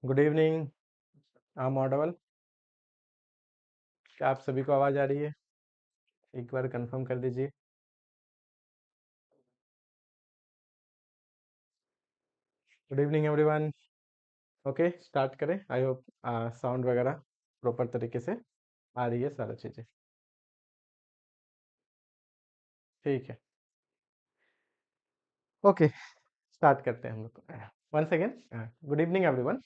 Good evening. आम Audible? क्या आप सभी को आवाज़ आ रही है? एक बार कंफर्म कर दीजिए। Good evening everyone. Okay, start करें। आई होप साउंड वगैरह प्रॉपर तरीके से आ रही है, सारा चीज़ें ठीक है। ओके, स्टार्ट करते हैं हम लोग। Once again good evening everyone.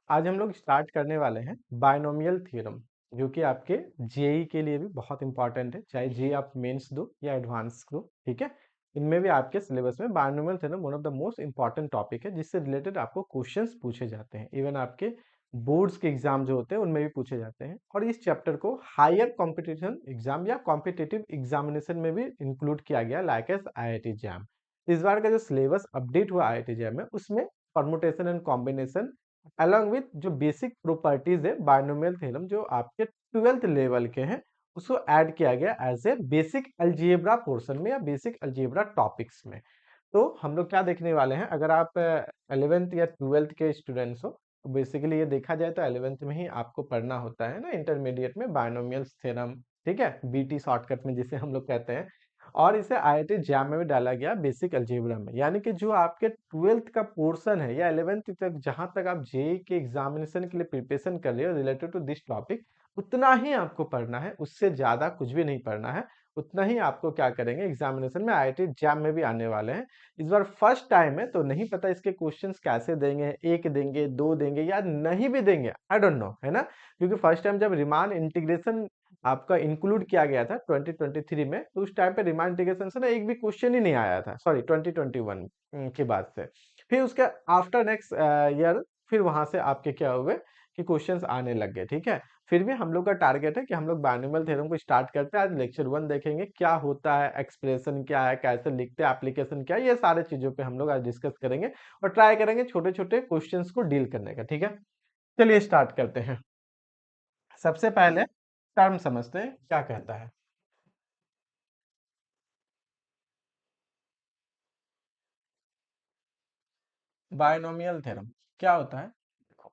आज हम लोग स्टार्ट करने वाले हैं बायनोमियल थ्योरम, जो कि आपके जेई के लिए भी बहुत इंपॉर्टेंट है, चाहे जेई आप मेंस दो या एडवांस दो। ठीक है, इनमें भी आपके सिलेबस में binomial theorem one of the most important topic है, जिससे रिलेटेड आपको क्वेश्चंस पूछे जाते हैं। इवन आपके बोर्ड्स के एग्जाम जो होते हैं उनमें भी पूछे जाते हैं, और इस चैप्टर को हायर कॉम्पिटिशन एग्जाम या कॉम्पिटिटिव एग्जामिनेशन में भी इंक्लूड किया गया, लाइक एस IIT जैम। इस बार का जो सिलेबस अपडेट हुआ IIT जैम में, उसमें permutation and combination along with जो बेसिक प्रॉपर्टीज है बायनोमियल थ्योरम, जो आपके 12th लेवल के हैं, उसको ऐड किया गया as a basic algebra portion में या बेसिक अलजेब्रा टॉपिक्स में। तो हम लोग क्या देखने वाले हैं, अगर आप 11th या 12th के स्टूडेंट्स हो, तो बेसिकली ये देखा जाए तो 11th में ही आपको पढ़ना होता है ना, इंटरमीडिएट में बायनोमियल थ्योरम। ठीक है, बीटी शॉर्टकट में जिसे हम लोग कहते हैं। और इसे IIT जैम में भी डाला गया बेसिक अलजेब्रा में, यानी कि जो आपके 12th का पोर्शन है या 11th तक, जहां तक आप जेई के एग्जामिनेशन के लिए प्रिपरेशन कर रहे हो रिलेटेड टू दिस टॉपिक, उतना ही आपको पढ़ना है, उससे ज्यादा कुछ भी नहीं पढ़ना है। उतना ही आपको क्या करेंगे, एग्जामिनेशन में IIT जैम में भी आने वाले हैं। इस बार फर्स्ट टाइम है, तो नहीं पता इसके क्वेश्चंस कैसे देंगे, एक देंगे, दो देंगे या नहीं भी देंगे, आई डोंट नो, है ना। क्योंकि फर्स्ट टाइम जब रिमान इंटीग्रेशन आपका इंक्लूड किया गया था 2023 में, तो उस टाइम पे रिमान इंटीग्रेशन से ना एक भी क्वेश्चन ही नहीं आया था, सॉरी 2021 के बाद से। फिर उसके आफ्टर नेक्स्ट ईयर फिर वहां से आपके क्या हुए कि क्वेश्चंस आने लग गए। ठीक है, फिर भी हम लोग का टारगेट है कि हम लोग बायनोमियल थ्योरम को स्टार्ट करते हैं। आज लेक्चर 1 देखेंगे, क्या होता है, एक्सप्रेशन क्या है, कैसे लिखते हैं, एप्लीकेशन क्या है, ये सारे चीजों पे हम लोग आज डिस्कस करेंगे और ट्राई करेंगे छोटे छोटे क्वेश्चंस को डील करने का। ठीक है, चलिए स्टार्ट करते हैं। सबसे पहले टर्म समझते हैं क्या कहता है बायनोमियल थ्योरम। क्या होता है, देखो,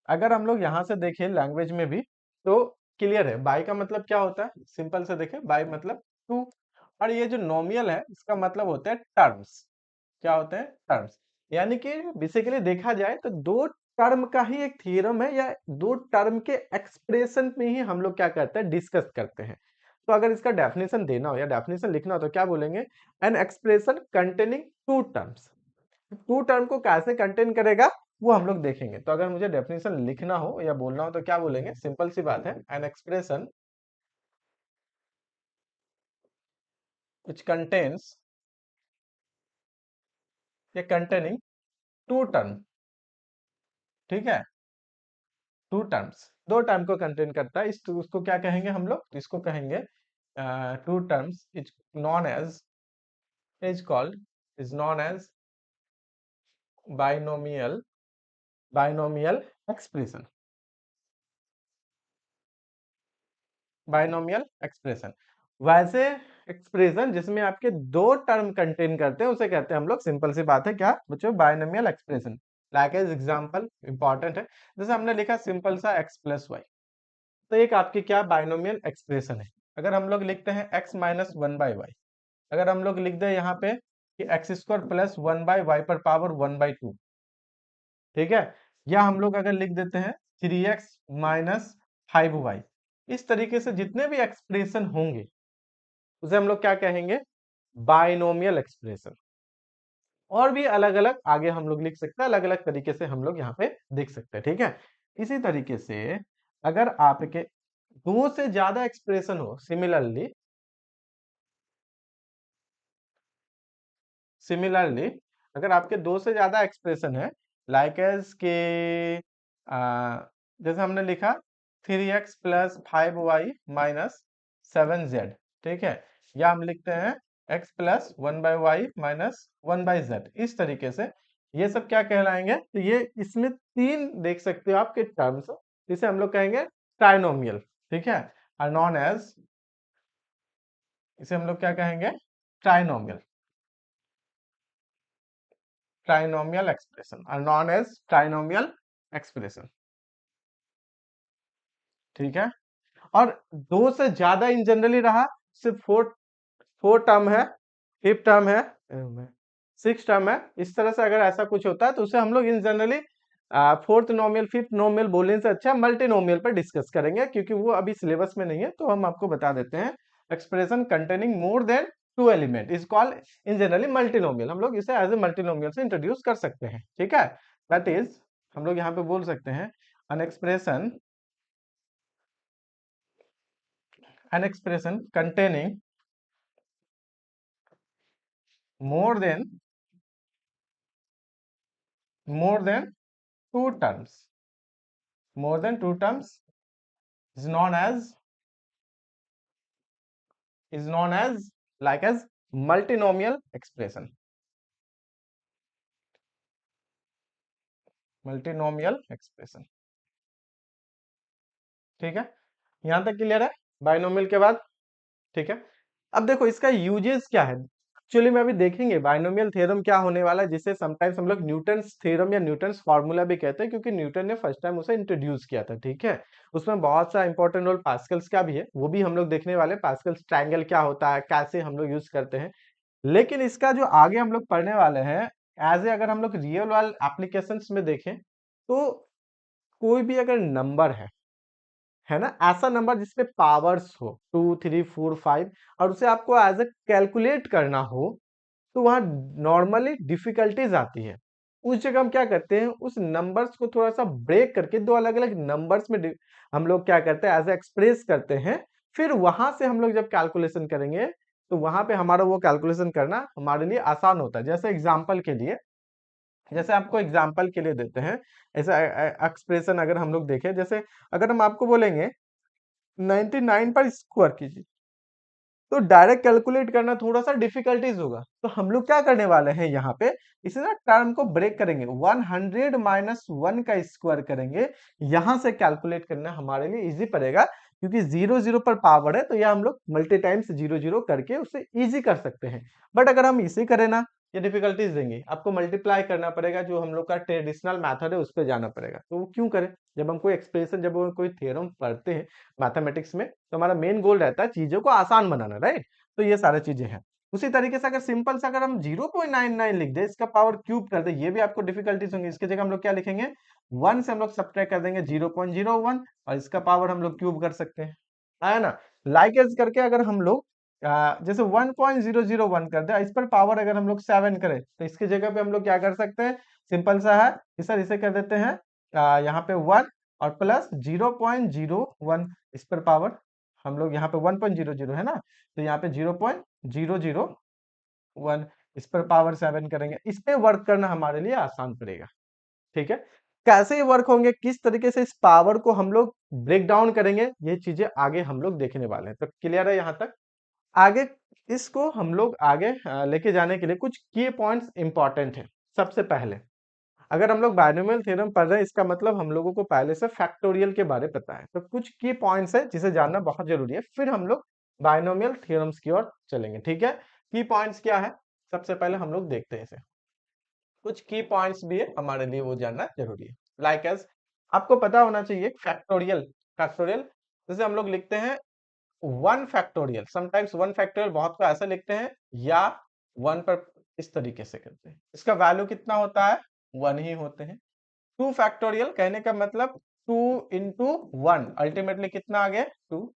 अगर हम लोग यहां से देखें लैंग्वेज में भी, तो क्लियर है। बाई का मतलब क्या होता है, सिंपल से देखें, बाई मतलब टू। और ये जो नोमियल है, इसका मतलब होता है टर्म्स। क्या होते हैं, टर्म्स। यानी कि बेसिकली देखा जाए तो दो टर्म का ही एक थ्योरम है, या दो टर्म के एक्सप्रेशन में ही हम लोग क्या करते हैं, डिस्कस करते हैं। तो अगर इसका डेफिनेशन देना हो या डेफिनेशन लिखना हो तो क्या बोलेंगे, an expression containing two terms. Two term को कैसे कंटेन करेगा वो हम लोग देखेंगे। तो अगर मुझे डेफिनेशन लिखना हो या बोलना हो तो क्या बोलेंगे, सिंपल सी बात है, एन एक्सप्रेशन विच कंटेन्स या कंटेनिंग टू टर्म। ठीक है, टू टर्म्स, दो टर्म को कंटेन करता है। इस उसको क्या कहेंगे हम लोग, तो इसको कहेंगे two terms is known as, is called, is known as binomial, binomial expression, binomial expression. वैसे एक्सप्रेशन जिसमें आपके दो टर्म कंटेन करते हैं उसे कहते हैं हम लोग, सिंपल सी बात है, क्या बच्चों, binomial expression. Like as example important है, जैसे हमने लिखा सिंपल सा x प्लस वाई, तो एक आपकी क्या बाइनोमियल एक्सप्रेशन है। अगर हम लोग लिखते हैं x minus one by Y, अगर हम लोग लिख दें यहाँ पे कि X square plus one by Y पर पावर वन बाई टू, ठीक है, या हम लोग अगर लिख देते हैं 3x माइनस फाइव वाई, इस तरीके से जितने भी एक्सप्रेशन होंगे उसे हम लोग क्या कहेंगे, बाइनोमियल एक्सप्रेशन। और भी अलग अलग आगे हम लोग लिख सकते हैं, अलग अलग तरीके से हम लोग यहाँ पे देख सकते हैं। ठीक है, इसी तरीके से अगर आपके दो से ज्यादा एक्सप्रेशन हो, सिमिलरली, सिमिलरली अगर आपके दो से ज्यादा एक्सप्रेशन है, लाइक एज के जैसे हमने लिखा 3x plus five Y minus seven Z, ठीक है, या हम लिखते हैं x plus one by Y minus one by Z, इस तरीके से ये सब क्या कहलाएंगे, तो ये इसमें तीन देख सकते हो आपके टर्म्स, इसे हम लोग कहेंगे ट्राइनोमियल। ठीक है, और नॉन एज, इसे हम लोग क्या कहेंगे, ट्राइनोमियल, ट्राइनोमियल एक्सप्रेशन, और नॉन एज ट्राइनोमियल एक्सप्रेशन, ठीक है। और दो से ज्यादा इन जनरली रहा, सिर्फ फोर फोर टर्म है, फिफ्थ टर्म है, सिक्स टर्म है, इस तरह से अगर ऐसा कुछ होता है तो उसे हम लोग इन generally fourth nomial fifth nomial बोलने से अच्छा मल्टी नोमियल पर डिस्कस करेंगे, क्योंकि वो अभी सिलेबस में नहीं है, तो हम आपको बता देते हैं। Expression containing more than two element is called in generally multinomial, हम लोग इसे एज ए मल्टीनोमियल से इंट्रोड्यूस कर सकते हैं, ठीक है। दैट इज, हम लोग यहाँ पे बोल सकते हैं an expression an expression containing more than more than two terms, more than two terms is known as like as multinomial expression, multinomial expression, ठीक है। यहां तक क्लियर है बाइनोमियल के बाद, ठीक है। अब देखो इसका यूजेस क्या है, एक्चुअली में अभी देखेंगे बाइनोमियल थ्योरम क्या होने वाला है, जिसे समटाइम्स हम लोग न्यूटन्स थ्योरम या न्यूटन्स फार्मूला भी कहते हैं, क्योंकि न्यूटन ने फर्स्ट टाइम उसे इंट्रोड्यूस किया था, ठीक है। उसमें बहुत सा इंपॉर्टेंट रोल पास्कल्स का भी है, वो भी हम लोग देखने वाले, पास्कल्स ट्रायंगल क्या होता है, कैसे हम लोग यूज करते हैं। लेकिन इसका जो आगे हम लोग पढ़ने वाले हैं, एज ए अगर हम लोग रियल वर्ल्ड एप्लीकेशंस में देखें, तो कोई भी अगर नंबर है ना, ऐसा नंबर जिसपे पावर्स हो 2 3 4 5, और उसे आपको एज ए कैलकुलेट करना हो, तो वहां नॉर्मली डिफिकल्टीज आती है। उस जगह हम क्या करते हैं, उस नंबर्स को थोड़ा सा ब्रेक करके दो अलग अलग नंबर्स में हम लोग क्या करते हैं, एज ए एक्सप्रेस करते हैं। फिर वहां से हम लोग जब कैलकुलेशन करेंगे, तो वहां पे हमारा वो कैलकुलेशन करना हमारे लिए आसान होता है। जैसे एग्जाम्पल के लिए, जैसे आपको एग्जाम्पल के लिए देते हैं, ऐसा एक्सप्रेशन अगर हम लोग देखें, जैसे अगर हम आपको बोलेंगे 99 पर स्क्वायर कीजिए, तो डायरेक्ट कैलकुलेट करना थोड़ा सा डिफिकल्टीज होगा। तो हम लोग क्या करने वाले हैं यहाँ पे, इसे ना टर्म को ब्रेक करेंगे, 100 माइनस 1 का स्क्वायर करेंगे, यहां से कैलकुलेट करना हमारे लिए इजी पड़ेगा, क्योंकि जीरो जीरो पर पावर है, तो यह हम लोग मल्टी टाइम्स जीरो जीरो करके उसे इजी कर सकते हैं। बट अगर हम इसे करें ना, ये डिफिकल्टीज देंगे, आपको मल्टीप्लाई करना पड़ेगा, जो हम लोग का ट्रेडिशनल मेथड है उस पर जाना पड़ेगा। तो वो क्यों करें, जब हम कोई एक्सप्रेशन, जब हम कोई थ्योरम पढ़ते हैं मैथमेटिक्स में, तो हमारा मेन गोल रहता है चीजों को आसान बनाना, राइट। तो ये सारी चीजें हैं। उसी तरीके से अगर सिंपल से अगर हम 0.99 लिख दे, इसका पावर क्यूब कर दे, ये भी आपको डिफिकल्टीज होंगी। इसकी जगह हम लोग क्या लिखेंगे, 1 से हम लोग सब्ट्रैक्ट कर देंगे 0.01, और इसका पावर हम लोग क्यूब कर सकते हैं, है ना। लाइक एज करके अगर हम लोग जैसे 1.001 कर दे, इस पर पावर अगर हम लोग 7 करें, तो इसकी जगह पे हम लोग क्या कर सकते हैं, सिंपल सा है कि सर इसे कर देते हैं यहाँ पे 1 और प्लस 0.01, इस पर पावर हम लोग यहाँ पे 1.00 है ना, तो यहाँ पे 0.001, इस पर पावर 7 करेंगे, इस पे वर्क करना हमारे लिए आसान पड़ेगा, ठीक है। कैसे ये वर्क होंगे, किस तरीके से इस पावर को हम लोग ब्रेक डाउन करेंगे, ये चीजें आगे हम लोग देखने वाले हैं। तो क्लियर है यहाँ तक। आगे इसको हम लोग आगे लेके जाने के लिए कुछ की पॉइंट्स इंपॉर्टेंट है। सबसे पहले, अगर हम लोग बायनोमियल थ्योरम पढ़ रहे हैं, इसका मतलब हम लोगों को पहले से फैक्टोरियल के बारे में पता है। तो कुछ की पॉइंट्स है जिसे जानना बहुत जरूरी है, फिर हम लोग बायनोमियल थ्योरम्स की ओर चलेंगे, ठीक है। की पॉइंट्स क्या है, सबसे पहले हम लोग देखते हैं इसे। कुछ की पॉइंट्स भी है हमारे लिए, वो जानना जरूरी है। लाइक एज आपको पता होना चाहिए फैक्टोरियल, फैक्टोरियल जैसे हम लोग लिखते हैं 1 फैक्टोरियल, समटाइम्स 1 फैक्टोरियल बहुत को ऐसा लिखते हैं, या 1 पर इस तरीके से करते हैं, इसका वैल्यू कितना होता है, 1 ही होते हैं। 2 फैक्टोरियल कहने का मतलब 2 into 1, अल्टीमेटली कितना आ गया 2।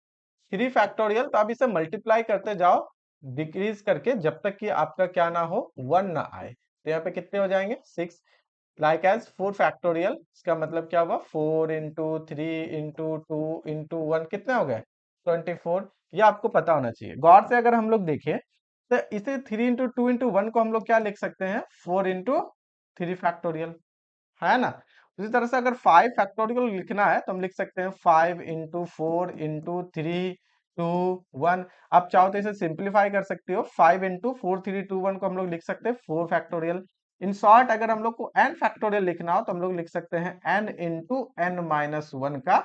3 फैक्टोरियल, तो आप इसे मल्टीप्लाई करते जाओ डिक्रीज करके, जब तक कि आपका क्या ना हो, 1 ना आए। तो यहाँ पे कितने हो जाएंगे 6। लाइक एज 4 फैक्टोरियल, इसका मतलब क्या हुआ, 4 into 3 into 2 into 1, कितने हो गए 24। ये आपको पता होना चाहिए। गौर से अगर हम लोग देखें, तो इसे 3 into 2 into 1 को हम लोग क्या लिख सकते हैं, 4 into 3 फैक्टोरियल, है ना। उसी तरह से अगर 5 फैक्टोरियल लिखना है, तो हम लिख सकते हैं 5 into 4 into 3 2 1। आप चाहो तो इसे सिंप्लीफाई कर सकते हो, 5 into 4 3 2 1 को हम लोग लिख सकते हैं 4 फैक्टोरियल। इन शॉर्ट अगर हम लोग को n फैक्टोरियल लिखना हो, तो हम लोग लिख सकते हैं n into n-1 का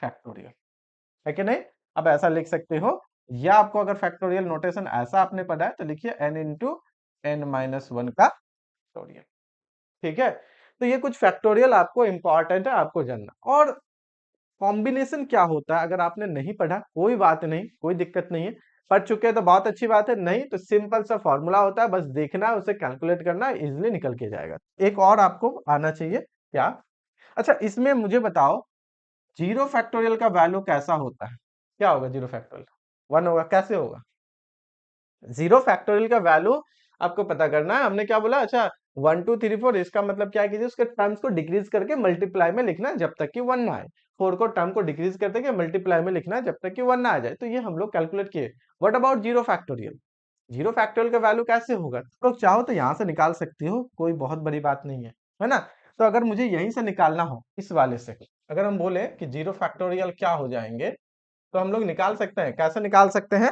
फैक्टोरियल, है कि नहीं। अब ऐसा लिख सकते हो, या आपको अगर फैक्टोरियल नोटेशन ऐसा आपने पढ़ा है, तो लिखिए n into n-1 का फैक्टोरियल, ठीक है। तो ये कुछ फैक्टोरियल आपको इंपॉर्टेंट है आपको जानना। और कॉम्बिनेशन क्या होता है अगर आपने नहीं पढ़ा कोई बात नहीं, कोई दिक्कत नहीं है, पढ़ चुके हैं तो बहुत अच्छी बात है, नहीं तो सिंपल सा फॉर्मूला होता है, बस देखना है उसे कैलकुलेट करना है, इजिली निकल के जाएगा। एक और आपको आना चाहिए क्या, अच्छा इसमें मुझे बताओ जीरो फैक्टोरियल का वैल्यू कैसा होता है, क्या होगा जीरो फैक्टोरियल, वन होगा, कैसे होगा? जीरो फैक्टोरियल का वैल्यू आपको पता करना है, हमने क्या बोला, अच्छा 1 2 3 4, इसका मतलब क्या कीजिए, उसके टर्म्स को डिक्रीज करके मल्टीप्लाई में लिखना है जब तक कि वन ना आए, फोर को टर्म को डिक्रीज करते के मल्टीप्लाई में लिखना है जब तक कि वन ना आ जाए, तो ये हम लोग कैलकुलेट किए। What about zero factorial, zero factorial का वैल्यू कैसे होगा, तो लोग चाहो तो यहाँ से निकाल सकती हो, कोई बहुत बड़ी बात नहीं है ना? तो अगर मुझे यहीं से निकालना हो इस वाले से, अगर हम बोले कि जीरो फैक्टोरियल क्या हो जाएंगे, तो हम लोग निकाल सकते हैं, कैसे निकाल सकते हैं,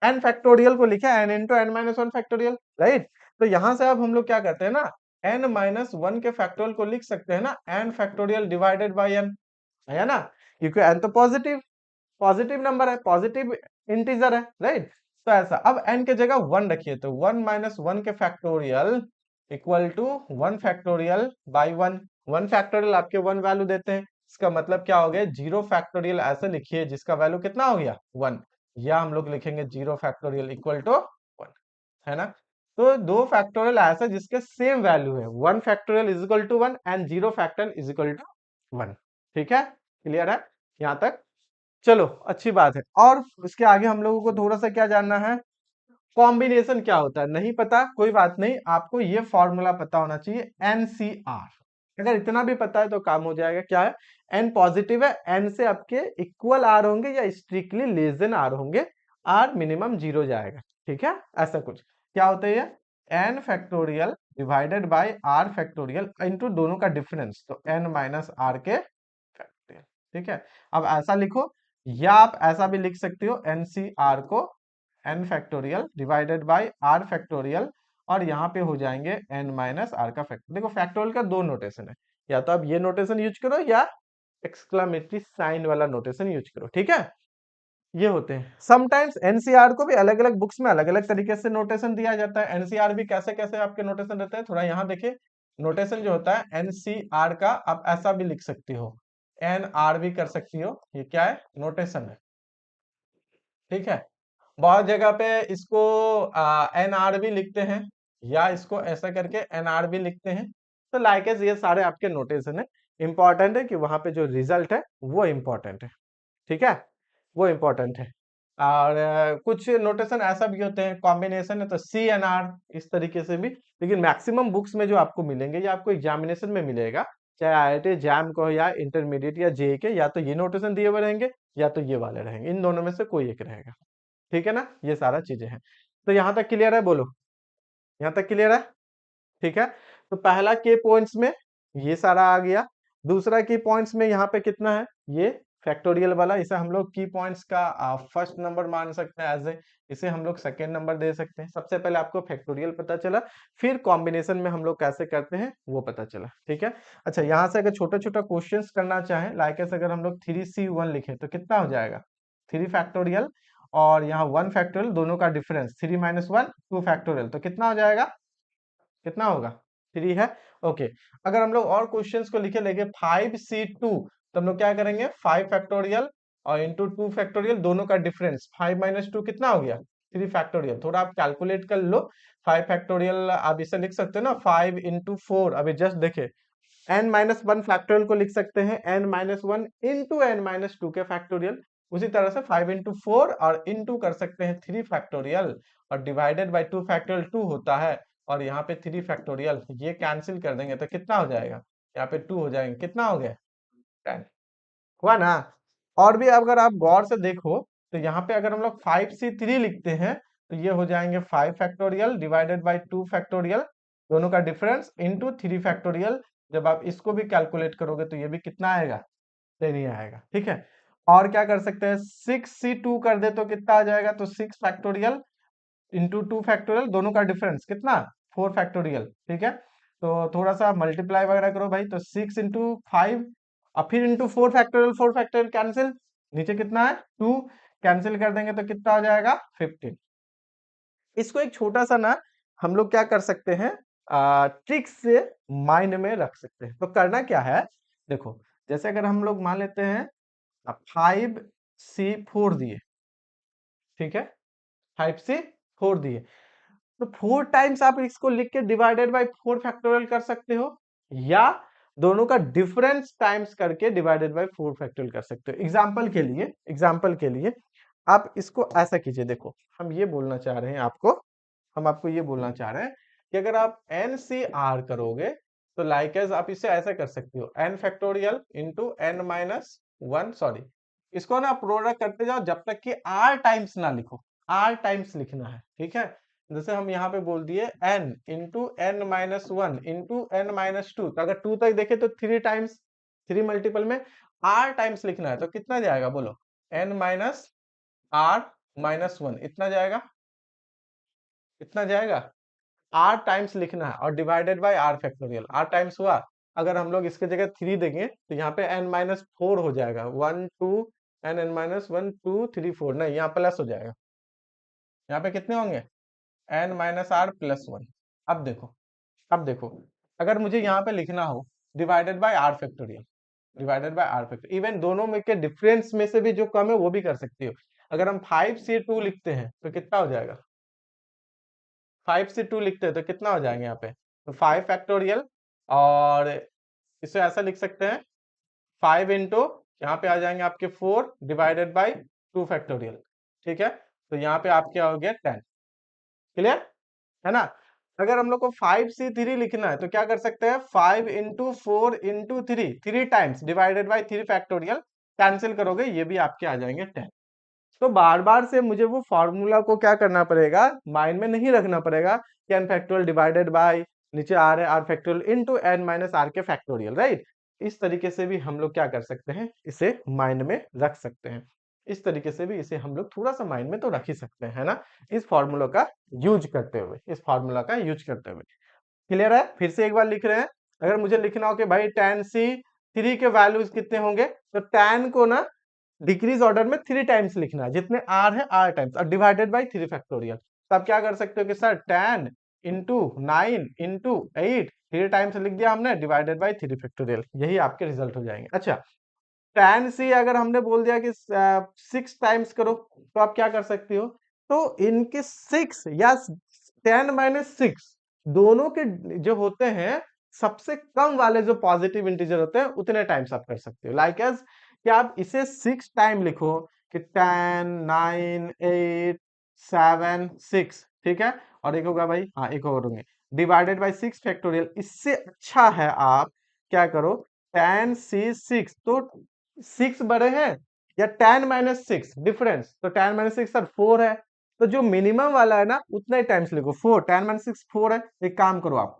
एन फैक्टोरियल को लिखा है N into N minus one factorial, right? तो यहां से अब हम लोग क्या करते हैं ना, एन माइनस वन के फैक्टोरियल को लिख सकते हैं ना N factorial divided by N, है ना? क्योंकि एन तो पॉजिटिव पॉजिटिव नंबर है, पॉजिटिव इंटीजर है, राइट? तो ऐसा, अब एन के जगह वन रखिए, तो वन माइनस वन के factorial equal to one factorial by one, one factorial आपके वन वैल्यू देते हैं, इसका मतलब क्या हो गया, जीरो फैक्टोरियल ऐसे लिखिए जिसका वैल्यू कितना हो गया, वन, या हम लोग लिखेंगे zero factorial equal to one, है ना? तो दो फैक्टोरियल ऐसे जिसके सेम वैल्यू है, one factorial is equal to one and zero factorial is equal to one, ठीक है? क्लियर है यहाँ तक? चलो अच्छी बात है। और इसके आगे हम लोगों को थोड़ा सा क्या जानना है, कॉम्बिनेशन क्या होता है, नहीं पता कोई बात नहीं, आपको ये फॉर्मूला पता होना चाहिए, एनसीआर, अगर इतना भी पता है तो काम हो जाएगा। क्या है, एन पॉजिटिव है, एन से आपके इक्वल आर होंगे या स्ट्रिक्टली लेस देन आर होंगे, आर मिनिमम जीरो जाएगा, ठीक है? ऐसा कुछ क्या होता है ये, N factorial divided by R factorial into दोनों का डिफरेंस, तो एन माइनस आर के फैक्टोरियल, ठीक है? अब ऐसा लिखो, या आप ऐसा भी लिख सकते हो एन सी आर को N factorial divided by R factorial, और यहाँ पे हो जाएंगे एन माइनस आर का फैक्टर। देखो फैक्टोरियल का दो नोटेशन है, या तो आप ये नोटेशन यूज करो या एक्सक्लामेटरी साइन वाला नोटेशन यूज करो, ठीक है? ये होते हैं। समटाइम्स एनसीआर को भी अलग अलग बुक्स में अलग अलग तरीके से नोटेशन दिया जाता है, एनसीआर भी कैसे कैसे आपके नोटेशन रहते हैं, थोड़ा यहाँ देखिए, नोटेशन जो होता है एनसीआर का आप ऐसा भी लिख सकती हो, एन आर भी कर सकती हो, ये क्या है, नोटेशन है, ठीक है? बहुत जगह पे इसको एन आर भी लिखते हैं, या इसको ऐसा करके एन आर भी लिखते हैं, तो लाइकेस ये सारे आपके नोटेशन है, इंपॉर्टेंट है कि वहां पे जो रिजल्ट है वो इंपॉर्टेंट है, ठीक है? वो इंपॉर्टेंट है। और कुछ नोटेशन ऐसा भी होते हैं, कॉम्बिनेशन है तो सी एन आर, इस तरीके से भी, लेकिन मैक्सिमम बुक्स में जो आपको मिलेंगे, या आपको एग्जामिनेशन में मिलेगा, चाहे आईआईटी जैम को या इंटरमीडिएट या जेई के, या तो ये नोटेशन दिए हुए रहेंगे या तो ये वाले रहेंगे, इन दोनों में से कोई एक रहेगा, ठीक है ना? ये सारा चीजें हैं। तो यहाँ तक क्लियर है, बोलो, यहाँ तक क्लियर है? ठीक है। तो पहला के पॉइंट्स में ये सारा आ गया, दूसरा की पॉइंट्स में यहाँ पे कितना है, ये फैक्टोरियल वाला, इसे हम लोग की पॉइंट्स का फर्स्ट नंबर मान सकते हैं, एज ए इसे हम लोग सेकेंड नंबर दे सकते हैं। सबसे पहले आपको फैक्टोरियल पता चला, फिर कॉम्बिनेशन में हम लोग कैसे करते हैं वो पता चला, ठीक है? अच्छा, यहाँ से अगर छोटा छोटा क्वेश्चन करना चाहें, लाइक अगर हम लोग 3C1 लिखे तो कितना हो जाएगा, 3 फैक्टोरियल, और यहाँ 1 फैक्टोरियल, दोनों का डिफरेंस 3 - 1 2 फैक्टोरियल, तो कितना हो जाएगा, कितना होगा, 3 है, ओके। अगर हम लोग और क्वेश्चंस को लिखे लेंगे 5C2, तो हम लोग क्या करेंगे, 5 फैक्टोरियल और इंटू 2 फैक्टोरियल, दोनों का डिफरेंस 5 - 2 कितना हो गया, 3 फैक्टोरियल। थोड़ा आप कैलकुलेट कर लो, 5 फैक्टोरियल आप इसे लिख सकते हो ना, 5 × 4, अभी जस्ट देखे, n-1 फैक्टोरियल को लिख सकते हैं n-1 इंटू n-2 के फैक्टोरियल, उसी तरह से 5 × 4 और इंटू कर सकते हैं 3 फैक्टोरियल, और डिवाइडेड बाई 2 फैक्टोरियल 2 होता है, और यहाँ पे 3 फैक्टोरियल, ये कैंसिल कर देंगे तो कितना हो जाएगा, यहाँ पे 2 हो जाएंगे, कितना हो गया, 10 हुआ ना? और भी अगर आप गौर से देखो, तो यहाँ पे अगर हम लोग 5C3 लिखते हैं, तो ये हो जाएंगे 5 फैक्टोरियल डिवाइडेड बाई 2 फैक्टोरियल, दोनों का डिफरेंस इंटू 3 फैक्टोरियल, जब आप इसको भी कैलकुलेट करोगे तो ये भी कितना आएगा, 10 ही आएगा, ठीक है? और क्या कर सकते हैं, 6C2 कर दे तो कितना आ जाएगा, तो 6 फैक्टोरियल इंटू 2 फैक्टोरियल, दोनों का डिफरेंस कितना, 4 फैक्टोरियल, ठीक है? तो थोड़ा सा मल्टीप्लाई वगैरह करो भाई, तो 6 × 5 और फिर इंटू 4 फैक्टोरियल, 4 फैक्टोरियल कैंसिल, नीचे कितना है, 2, कैंसिल कर देंगे तो कितना हो जाएगा, 15। इसको एक छोटा सा ना हम लोग क्या कर सकते हैं, ट्रिक्स से माइंड में रख सकते हैं। तो करना क्या है, देखो जैसे अगर हम लोग मान लेते हैं 5C4 दिए, ठीक है, 5C4 दिए, तो 4 टाइम्स आप इसको लिख के डिवाइडेड बाय 4 फैक्टोरियल कर सकते हो, या दोनों का डिफरेंस टाइम्स करके डिवाइडेड बाय 4 फैक्टोरियल कर सकते हो। एग्जांपल के लिए आप इसको ऐसा कीजिए, देखो हम ये बोलना चाह रहे हैं आपको, हम आपको ये बोलना चाह रहे हैं कि अगर आप NCR करोगे तो लाइक एज आप इसे ऐसा कर सकते हो, n factorial into n minus 1, sorry इसको ना प्रोडक्ट करते जाओ जब तक कि r टाइम्स ना लिखो, r टाइम्स लिखना है, ठीक है। जैसे हम यहाँ पे बोल दिए n into n minus 1 into n minus 2, तो अगर 2 तक देखे तो 3 टाइम्स, 3 मल्टीपल में r टाइम्स लिखना है, तो कितना जाएगा बोलो, n माइनस r माइनस 1, इतना जाएगा, इतना जाएगा। आर टाइम्स लिखना है और divided by R factorial, R times हुआ, अगर हम लोग इसके जगह 3 देंगे तो यहाँ पे n माइनस 4 हो जाएगा, 1 2 n माइनस 1 2 3 4, नहीं यहाँ प्लस हो जाएगा, यहाँ पे कितने होंगे, n माइनस आर प्लस 1। अब देखो, अब देखो अगर मुझे यहाँ पे लिखना हो divided by R factorial, divided by R factorial, even दोनों में के डिफरेंस में से भी जो कम है वो भी कर सकती हो। अगर हम 5C2 लिखते हैं तो कितना हो जाएगा, 5C2 लिखते हैं तो कितना हो जाएंगे यहाँ पे, तो 5 फैक्टोरियल, और इसे ऐसा लिख सकते हैं 5 इंटू यहाँ पे आ जाएंगे आपके 4 डिवाइडेड बाई 2 फैक्टोरियल, ठीक है। तो यहाँ पे आपके हो गया 10, क्लियर है ना। अगर हम लोग को 5C3 लिखना है तो क्या कर सकते हैं, 5 into 4 into 3 times divided by 3 factorial, cancel करोगे ये भी आपके आ जाएंगे 10। तो बार बार से मुझे वो फॉर्मूला को क्या करना पड़ेगा, माइंड में नहीं रखना पड़ेगा कि n फैक्टोरियल डिवाइडेड बाय, नीचे आर है R factorial into n minus are के फैक्टोरियल, राइट। इस तरीके से भी हम लोग क्या कर सकते हैं, इसे माइंड में रख सकते हैं, इस तरीके से भी इसे हम लोग थोड़ा सा माइंड में तो रख ही सकते हैं, है ना, इस फॉर्मूला का यूज करते हुए, इस फॉर्मूला का यूज करते हुए। क्लियर है, फिर से एक बार लिख रहे हैं, अगर मुझे लिखना हो कि भाई tan C3 के वैल्यूज कितने होंगे, तो tan को ना डिक्रीज ऑर्डर में 3 टाइम्स लिखना है, जितने r है r टाइम्स, और डिवाइडेड बाय 3 फैक्टोरियल। तो आप क्या कर सकते हो कि sir tan into 9 into 8, 3 times लिख दिया हमने, डिवाइडेड बाय 3 फैक्टोरियल, यही आपके रिजल्ट हो जाएंगे। अच्छा, tan C अगर हमने बोल दिया कि 6 टाइम्स करो, तो आप क्या कर सकते हो, तो इनके 6 या 10 माइनस 6 दोनों के जो होते हैं, सबसे कम वाले जो पॉजिटिव इंटीजर होते हैं उतने टाइम्स आप कर सकते हो। लाइक एज कि आप इसे 6 टाइम लिखो कि 10 9 8 7 6, ठीक है, और एक होगा भाई, हाँ एक और होंगे डिवाइडेड बाय 6 फैक्टोरियल। इससे अच्छा है आप क्या करो, tan C6, तो 6 बड़े हैं या tan माइनस 6 डिफरेंस, तो tan माइनस 6 सर 4 है, तो जो मिनिमम वाला है ना उतना ही टाइम्स लिखो, 4, tan माइनस 6 4 है, एक काम करो आप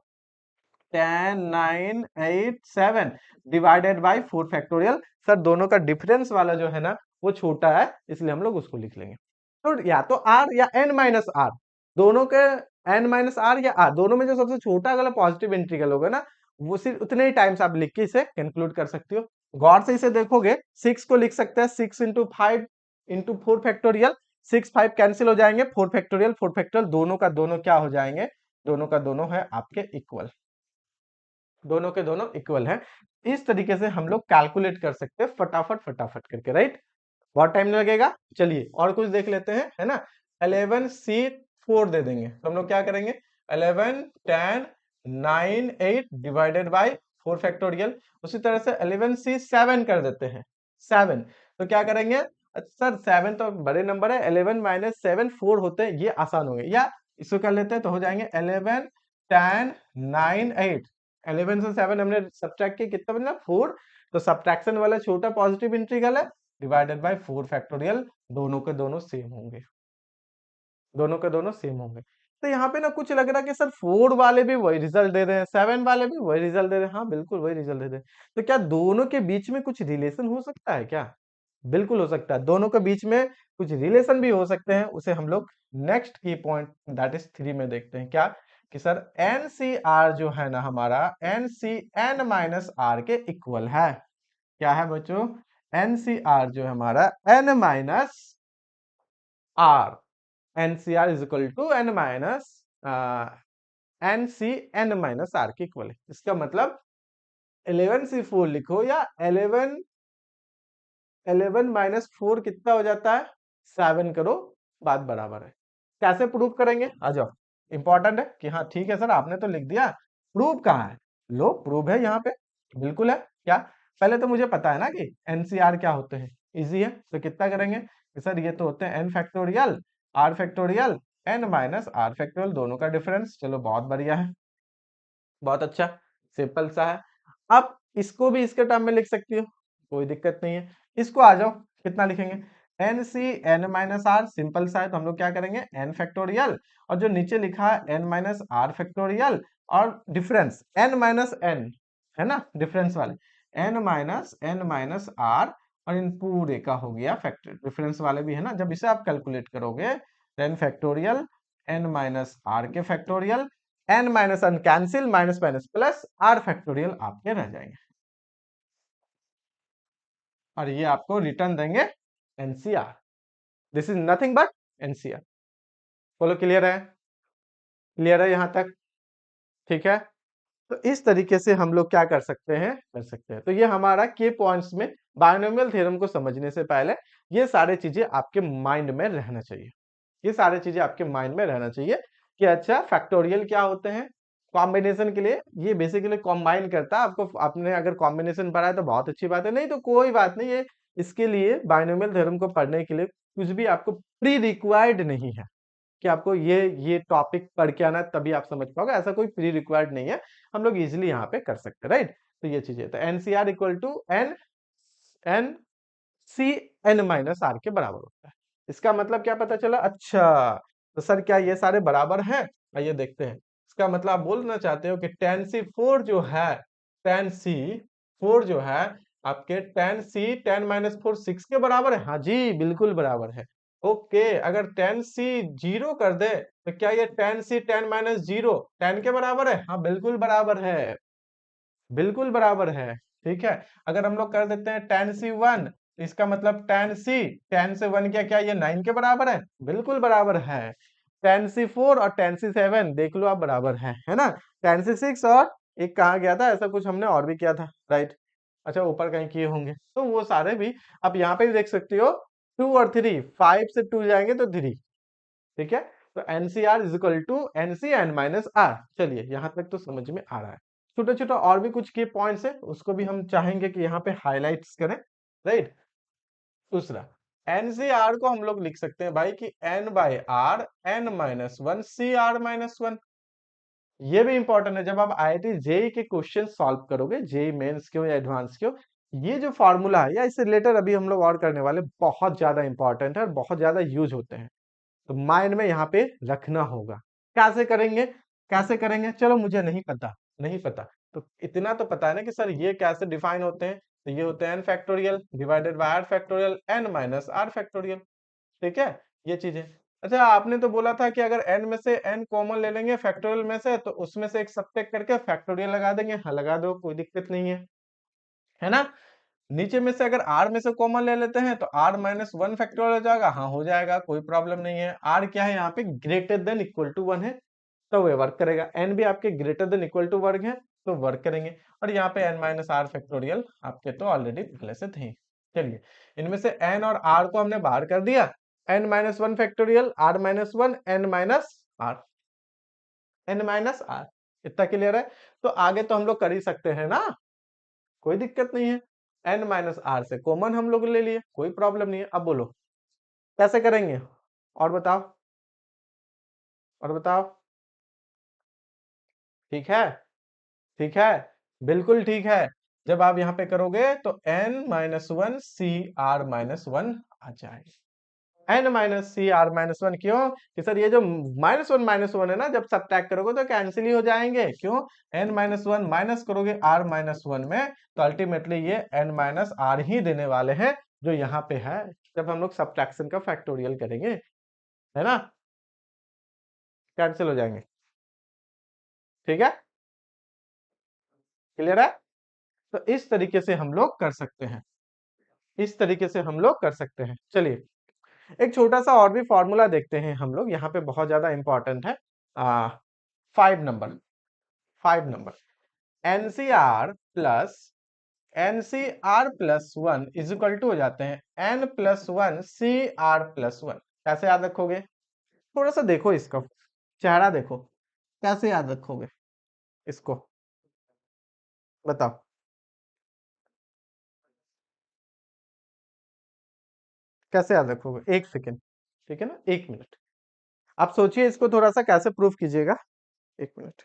10 9 8 7 डिवाइडेड बाय 4 फैक्टोरियल, सर दोनों का डिफरेंस वाला जो है ना वो छोटा है, इसलिए हम लोग उसको लिख लेंगे। तो या तो r या n माइनस आर, दोनों के n माइनस आर या r, दोनों में जो सबसे छोटा अगला पॉजिटिव इंटीग्रल होगा ना, वो सिर्फ उतने ही टाइम्स आप लिख के इसे कंक्लूड कर सकते हो। गौर से इसे देखोगे, 6 को लिख सकते हैं 6 इंटू 5 इंटू 4 फैक्टोरियल, 6 5 कैंसिल हो जाएंगे, 4 फैक्टोरियल 4 फैक्टोरियल, दोनों का दोनों क्या हो जाएंगे, दोनों का दोनों है आपके इक्वल, दोनों के दोनों इक्वल है। इस तरीके से हम लोग कैलकुलेट कर सकते हैं फटाफट फटाफट करके, राइट। बहुत टाइम लगेगा, चलिए और कुछ देख लेते हैं, है ना। 11C4 दे देंगे तो हम लोग क्या करेंगे, 11 10 9 8 डिवाइडेड बाय 4 फैक्टोरियल। उसी तरह से 11C7 कर देते हैं, 7, तो क्या करेंगे, सर 7 तो बड़े नंबर है, 11 माइनस 7 4 होते हैं, ये आसान हो गए, या इसको कर लेते हैं तो हो जाएंगे 11 10 9 8, 11 से 7 हमने सब्ट्रैक्ट किया, कितना बना 4, तो सब्ट्रैक्शन वाला छोटा पॉजिटिव इंटीग्रल है, डिवाइडेड बाय 4 फैक्टोरियल, दोनों के दोनों सेम होंगे, दोनों के दोनों सेम होंगे। तो यहाँ पे ना कुछ लग रहा है कि सर 4 वाले भी वही रिजल्ट दे रहे हैं, 7 वाले भी वही रिजल्ट दे रहे हैं, हाँ बिल्कुल वही रिजल्ट दे रहे हैं। तो क्या दोनों के बीच में कुछ रिलेशन हो सकता है क्या, बिल्कुल हो सकता है, दोनों के बीच में कुछ रिलेशन भी हो सकते हैं, उसे हम लोग नेक्स्ट की पॉइंट दैट इज 3 में देखते हैं, क्या कि सर NCR जो है ना हमारा, NCN माइनस आर के इक्वल है, क्या है बच्चों, NCR जो है हमारा n minus R, NCR is equal to n minus N C N minus are के इक्वल है। इसका मतलब 11C4 लिखो या 11 - 4 कितना हो जाता है 7 करो, बात बराबर है। कैसे प्रूव करेंगे, आ जाओ। इंपॉर्टेंट है कि हाँ ठीक है सर आपने तो लिख दिया, प्रूव कहाँ है, लो प्रूव है यहाँ पे, बिल्कुल है। क्या, पहले तो मुझे पता है ना कि एनसीआर क्या होते हैं, इजी है। तो कितना करेंगे कि सर ये तो होते हैं N factorial R factorial N minus R factorial, दोनों का डिफरेंस। चलो बहुत बढ़िया है, बहुत अच्छा, सिंपल सा है। अब इसको भी इसके टर्म में लिख सकती हो, कोई दिक्कत नहीं है। इसको आ जाओ, कितना लिखेंगे, N C N minus R, simple सा है। तो हम लोग क्या करेंगे, एन फैक्टोरियल और जो नीचे लिखा है एन माइनस आर फैक्टोरियल और डिफरेंस एन माइनस एन, है ना डिफरेंस वाले, एन माइनस आर और इन पूरे का हो गया फैक्टर, डिफरेंस वाले भी है ना। जब इसे आप कैलकुलेट करोगे n factorial N minus are के factorial, N minus n cancel, minus minus plus, r factorial आपके रह जाएंगे और ये आपको रिटर्न देंगे nCr. This is nothing but nCr. बोलो क्लियर है, क्लियर है यहाँ तक, ठीक है। तो इस तरीके से हम लोग क्या कर सकते हैं, तो ये हमारा के पॉइंट्स में बायनोमियल थ्योरम को समझने से पहले ये सारे चीजें आपके माइंड में रहना चाहिए, ये सारे चीजें आपके माइंड में रहना चाहिए कि अच्छा फैक्टोरियल क्या होते हैं। कॉम्बिनेशन के लिए ये बेसिकली कॉम्बाइन करता है, आपको आपने अगर कॉम्बिनेशन पढ़ा है तो बहुत अच्छी बात है, नहीं तो कोई बात नहीं। ये इसके लिए बायनोमियल थ्योरम को पढ़ने के लिए कुछ भी आपको प्री रिक्वायर्ड नहीं है कि आपको ये टॉपिक पढ़ के आना तभी आप समझ पाओगे, ऐसा कोई प्री रिक्वायर्ड नहीं है। हम लोग इजिली यहाँ पे कर सकते हैं, राइट। तो ये चीजें, तो NCR equal to N N C N minus are के बराबर होता है। इसका मतलब क्या पता चला, अच्छा तो सर क्या ये सारे बराबर हैं, आइए देखते हैं। इसका मतलब आप बोलना चाहते हो कि टेन सी फोर जो है, टेन सी फोर जो है आपके टेन सी टेन माइनस फोर सिक्स के बराबर है, हाँ जी बिल्कुल बराबर है। ओके, अगर टेन सी जीरो कर दे तो क्या ये टेन सी टेन माइनस जीरो टेन के बराबर है, हाँ बिल्कुल बराबर है, बिल्कुल बराबर है। ठीक है, अगर हम लोग कर देते हैं टेन सी वन तो इसका मतलब टेन सी टेन से वन क्या ये नाइन के बराबर है, बिल्कुल बराबर है। टेन सी फोर और टेन सी सेवन देख लो आप बराबर है ना। टेन सी सिक्स और एक कहा गया था, ऐसा कुछ हमने और भी किया था, राइट। अच्छा ऊपर कहीं किए होंगे तो वो सारे भी आप यहाँ पे भी देख सकते हो। टू और थ्री, फाइव से टू जाएंगे तो थ्री, ठीक है। तो NCR is equal to NC N minus R, चलिए यहाँ तक तो समझ में आ रहा है। छोटे छोटे और भी कुछ की पॉइंट्स है, उसको भी हम चाहेंगे कि यहाँ पे हाईलाइट्स करें, राइट। दूसरा, एनसीआर को हम लोग लिख सकते हैं भाई कि N by R N minus one C R minus one. ये भी इंपॉर्टेंट है, जब आप आईआईटी जेई के क्वेश्चन सॉल्व करोगे, जेई मेंस के हो या एडवांस के हो, ये जो फॉर्मूला है या इससे रिलेटेड अभी हम लोग और करने वाले, बहुत ज्यादा इंपॉर्टेंट है और बहुत ज्यादा यूज होते हैं। तो माइंड में यहाँ पे रखना होगा। कैसे करेंगे, कैसे करेंगे, चलो मुझे नहीं पता, नहीं पता, तो इतना तो पता है ना कि सर ये कैसे डिफाइन होते हैं। तो ये होते हैं N factorial divided by R factorial N minus R factorial, ठीक है, ये चीजें। अच्छा आपने तो बोला था कि अगर n में से n कॉमन ले लेंगे फैक्टोरियल में से तो उसमें से एक सब्ट्रैक्ट करके फैक्टोरियल लगा देंगे, हाँ लगा दो कोई दिक्कत नहीं है ना। नीचे में से अगर r में से कॉमन ले लेते हैं तो r माइनस वन फैक्टोरियल हो जाएगा, हाँ हो जाएगा कोई प्रॉब्लम नहीं है। r क्या है यहाँ पे, greater than equal to one है तो वे वर्क करेगा, n भी आपके ग्रेटर देन इक्वल टू वर्ग है तो वर्क करेंगे। और यहाँ पे n माइनस आर फैक्टोरियल आपके तो ऑलरेडी पहले से थे। चलिए इनमें से n और r को हमने बाहर कर दिया, n minus one factorial r minus one n minus R, n minus R, इतना क्लियर है। तो आगे तो हम लोग कर ही सकते हैं ना, कोई दिक्कत नहीं है। n माइनस आर से कॉमन हम लोग ले लिए, कोई प्रॉब्लम नहीं है। अब बोलो कैसे करेंगे, और बताओ, और बताओ, ठीक है, ठीक है, बिल्कुल ठीक है। जब आप यहाँ पे करोगे तो n minus one C R minus one आ जाएगा। n minus C R minus one, क्यों कि सर ये जो माइनस वन है ना, जब सब्ट्रैक्ट करोगे तो कैंसिल ही हो जाएंगे, क्यों, n माइनस वन माइनस करोगे r माइनस वन में तो अल्टीमेटली ये n माइनस आर ही देने वाले हैं जो यहाँ पे है जब हम लोग सब्ट्रैक्शन का फैक्टोरियल करेंगे, है ना, कैंसिल हो जाएंगे, ठीक है, क्लियर है। तो इस तरीके से हम लोग कर सकते हैं, इस तरीके से हम लोग कर सकते हैं। चलिए एक छोटा सा और भी फॉर्मूला देखते हैं हम लोग, यहाँ पे बहुत ज्यादा इंपॉर्टेंट है। 5 number, 5 number. NCR plus 1 is equal to हो जाते हैं n+1 CR+1। कैसे याद रखोगे? थोड़ा सा देखो इसका चेहरा देखो, कैसे याद रखोगे इसको, बताओ कैसे याद रखोगे? 1 सेकेंड, ठीक है ना, 1 मिनट। आप सोचिए इसको थोड़ा सा कैसे प्रूफ कीजिएगा। 1 मिनट।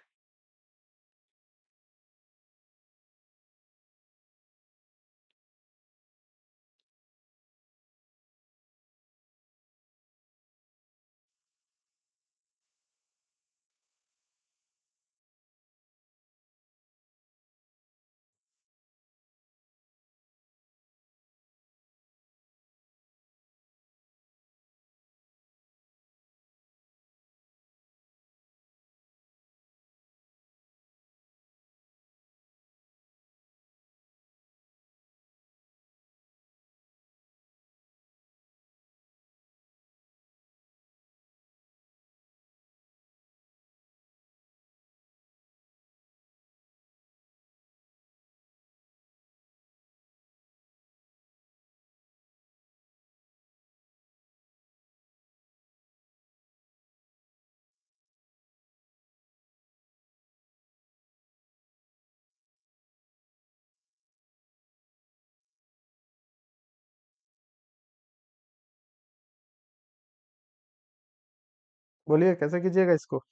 बोलिए कैसे कीजिएगा इसको।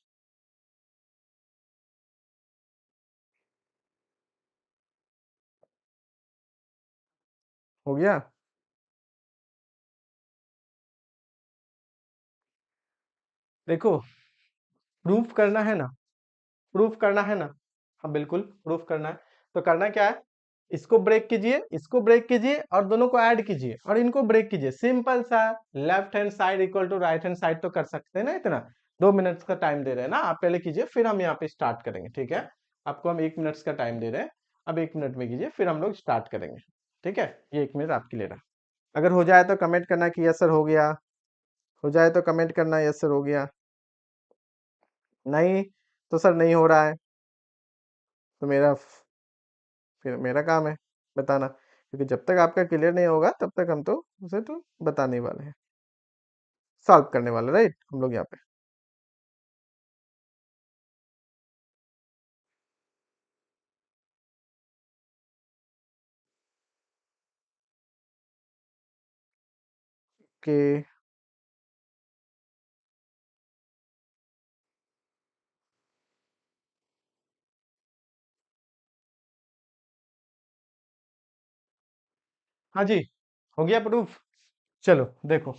हो गया? देखो, प्रूफ करना है ना, प्रूफ करना है ना। हाँ बिल्कुल प्रूफ करना है। तो करना क्या है, इसको ब्रेक कीजिए, इसको ब्रेक कीजिए और दोनों को ऐड कीजिए और इनको ब्रेक कीजिए, सिंपल सा। Left hand side equal to right hand side तो कर सकते हैं ना इतना। 2 मिनट्स का टाइम दे रहे हैं ना, आप पहले कीजिए फिर हम यहाँ पे स्टार्ट करेंगे, ठीक है। आपको हम 1 मिनट्स का टाइम दे रहे हैं, अब 1 मिनट में कीजिए फिर हम लोग स्टार्ट करेंगे, ठीक है। ये 1 मिनट आपके लिए रहा। अगर हो जाए तो कमेंट करना कि यस सर हो गया, हो जाए तो कमेंट करना यस सर हो गया, नहीं तो सर नहीं हो रहा है, तो फिर मेरा काम है बताना, क्योंकि जब तक आपका क्लियर नहीं होगा तब तक हम तो उसे तो बताने वाले हैं, सॉल्व करने वाले, राइट हम लोग यहाँ पे। कि हाँ जी, हो गया प्रूफ। चलो देखो,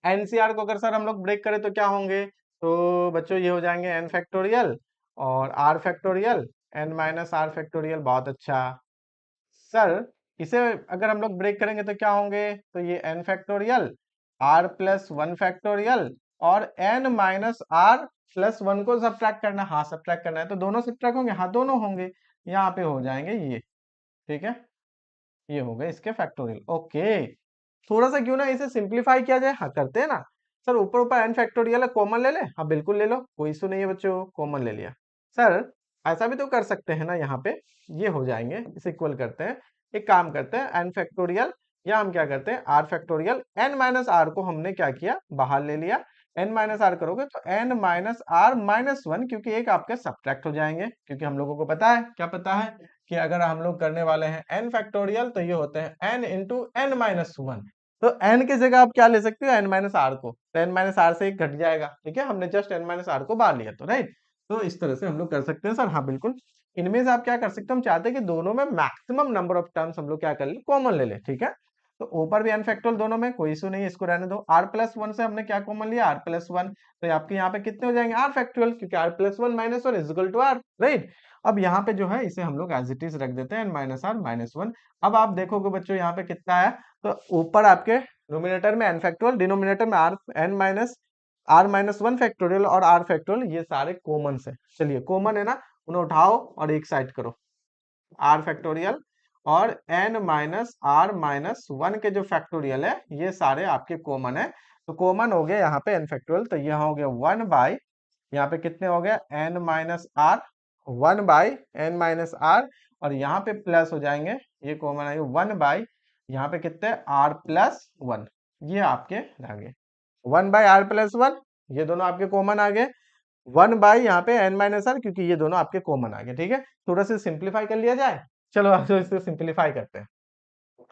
एनसीआर को अगर सर हम लोग ब्रेक करें तो क्या होंगे, तो बच्चों ये हो जाएंगे एन फैक्टोरियल और आर फैक्टोरियल, n-r फैक्टोरियल। बहुत अच्छा सर, इसे अगर हम लोग ब्रेक करेंगे तो क्या होंगे, तो ये n फैक्टोरियल, r+1 फैक्टोरियल और n-r+1 को सब्ट्रैक्ट करना, हाँ सब्ट्रैक्ट करना है तो दोनों सब्ट्रैक्ट होंगे, हाँ दोनों होंगे, यहाँ पे हो जाएंगे ये, ठीक है। ये हो गए इसके फैक्टोरियल, ओके। थोड़ा सा क्यों ना इसे सिंप्लीफाई किया जाए, हाँ करते हैं ना। सर ऊपर ऊपर n फैक्टोरियल है, कॉमन ले ले, हाँ बिल्कुल ले लो, कोई इशू नहीं है बच्चों, कॉमन ले लिया। सर ऐसा भी तो कर सकते हैं ना, यहाँ पे ये हो जाएंगे, इसे इक्वल करते हैं। एक काम करते हैं n फैक्टोरियल, या हम क्या करते हैं r फैक्टोरियल, n-r को हमने क्या किया, बाहर ले लिया। n-r करोगे तो n-r-1, क्योंकि एक आपके सब्ट्रैक्ट हो जाएंगे, क्योंकि हम लोगों को पता है, क्या पता है कि अगर हम लोग करने वाले हैं n फैक्टोरियल तो ये होते हैं n इंटू n-1। तो n की जगह आप क्या ले सकते हो, n-r को, तो n-r से एक घट जाएगा, ठीक है, हमने जस्ट n-r को बाहर लिया तो, राइट। तो इस तरह से हम लोग कर सकते हैं सर, हाँ बिल्कुल। इनमें से आप क्या कर सकते हैं, हम चाहते हैं कि दोनों में मैक्सिमम नंबर ऑफ टर्म्स हम लोग क्या कर ले, कॉमन ले ले, ठीक है। तो ऊपर भी n फैक्टोरियल दोनों में कोई इशू नहीं है, इसको रहने दो। r+1 से हमने क्या कॉमन लिया, r+1, तो आपके यहाँ पे कितने हो जाएंगे, r फैक्टोरियल, क्योंकि r+1 - 1 is equal to r, right. अब यहाँ पे जो है इसे हम लोग एज इट इज रख देते हैं n-r-1। अब आप देखोगे बच्चों यहाँ पे कितना है, तो ऊपर आपके नोमिनेटर में n फैक्टोरियल, डिनोमिनेटर में r-1 फैक्टोरियल और r फैक्टोरियल, ये सारे कॉमन है। चलिए कॉमन है ना, उन्हें उठाओ और एक साइड करो, r फैक्टोरियल और n-r-1 के जो फैक्टोरियल है ये सारे आपके कॉमन है। तो कॉमन हो गया यहाँ पे n फैक्टोरियल, तो यहाँ हो गया 1/n यहाँ पे कितने हो गए n माइनस आर, 1/n-r, और यहाँ पे प्लस हो जाएंगे, ये कॉमन आएंगे 1/, यहाँ पे कितने r+1, ये आपके रह गए 1/r+1, ये दोनों आपके कॉमन आ गए, 1/, यहाँ पे n-r, क्योंकि ये दोनों आपके कॉमन आ गए। ठीक है, थोड़ा सा सिंप्लीफाई कर लिया जाए। चलो अब तो इसको सिंप्लीफाई करते हैं।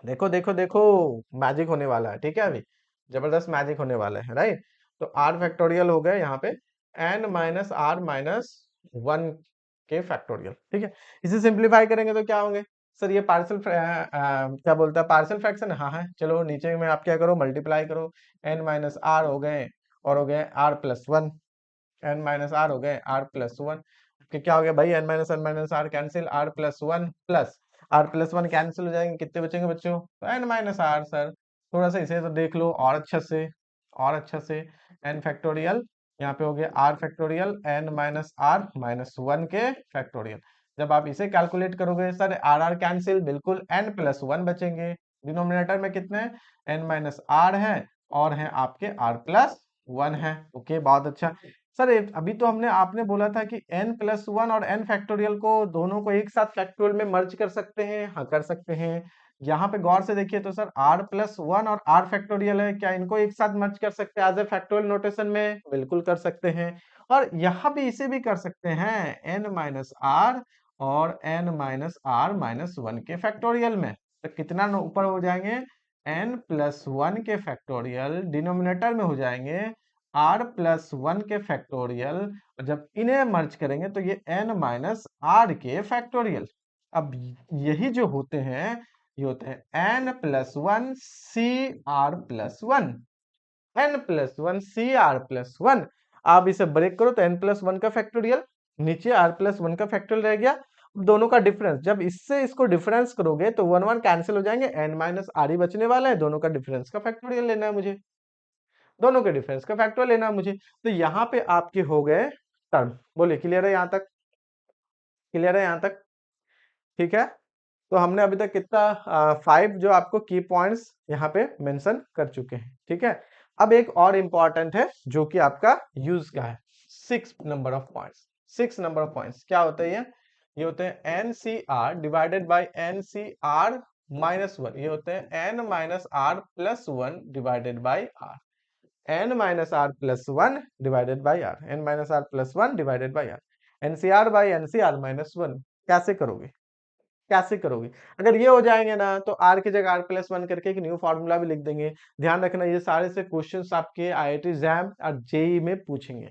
देखो देखो देखो, मैजिक होने वाला है। ठीक है, अभी जबरदस्त मैजिक होने वाला है, राइट। तो आर फैक्टोरियल हो गया यहाँ पे n-r-1 के फैक्टोरियल। ठीक है, इसे सिंप्लीफाई करेंगे तो क्या होंगे सर, ये पार्शियल क्या बोलता है, पार्शियल फ्रैक्शन। हाँ है, चलो नीचे में आप क्या करो, मल्टीप्लाई करो, n-r हो गए और हो गए r+1, n-r हो गए r+1, कि क्या हो गया भाई, n-r cancel, r+1 plus r+1 cancel हो जाएंगे, कितने बचेंगे बच्चों, तो n-r सर। थोड़ा सा इसे तो देख लो और अच्छा से, और अच्छा से, n फैक्टोरियल, यहाँ पे हो गया r फैक्टोरियल n-r-1 के फैक्टोरियल। जब आप इसे कैलकुलेट करोगे सर, आर आर कैंसिल, बिल्कुल n+1 बचेंगे, डिनोमिनेटर में कितने हैं, n-r है और हैं आपके r+1 है। ओके, बहुत अच्छा। सर अभी तो हमने, आपने बोला था कि n+1 और n फैक्टोरियल को दोनों को एक साथ फैक्टोरियल में मर्ज कर सकते हैं। हाँ, कर सकते हैं। यहाँ पे गौर से देखिए तो सर r+1 और r फैक्टोरियल है, क्या इनको एक साथ मर्ज कर सकते हैं एज ए फैक्टोरियल नोटेशन में, बिल्कुल कर सकते हैं। और यहाँ भी इसे भी कर सकते हैं n-r और n-r-1 के फैक्टोरियल में, तो कितना ऊपर हो जाएंगे, n+1 के फैक्टोरियल, डिनोमिनेटर में हो जाएंगे r+1 के फैक्टोरियल, और जब इन्हें मर्ज करेंगे तो ये n-r के फैक्टोरियल। अब यही जो होते हैं, ये होते हैं n+1 cr+1, n+1 cr+1। आप इसे ब्रेक करो तो n+1 का फैक्टोरियल, नीचे r+1 का फैक्टोरियल रह गया। दोनों का डिफरेंस, जब इससे इसको डिफरेंस करोगे तो 1 1 कैंसिल हो जाएंगे, n-r ही बचने वाला है, दोनों का डिफरेंस का फैक्टोरियल लेना है मुझे, दोनों के डिफरेंस का फैक्टोरियल लेना है मुझे। तो यहाँ पे आपके हो गए टर्म। बोलिए, क्लियर है यहाँ तक, क्लियर है यहाँ तक? ठीक है, तो हमने अभी तक कितना 5 जो आपको की पॉइंट्स यहाँ पे मेंशन कर चुके हैं। ठीक है, अब एक और इंपॉर्टेंट है जो कि आपका यूज का है, 6 नंबर ऑफ पॉइंट्स क्या होता है ये होते हैं NCR डिवाइडेड बाय NCR-1, ये होते हैं n-r+1 divided by r, n-r+1 divided by r, n-r+1 divided by r, NCR by NCR-1। कैसे करोगे, कैसे करोगे? अगर ये हो जाएंगे ना तो r की जगह r+1 करके एक न्यू फार्मूला भी लिख देंगे। ध्यान रखना, ये सारे से क्वेश्चंस आपके IIT एग्जाम और जेई में पूछेंगे।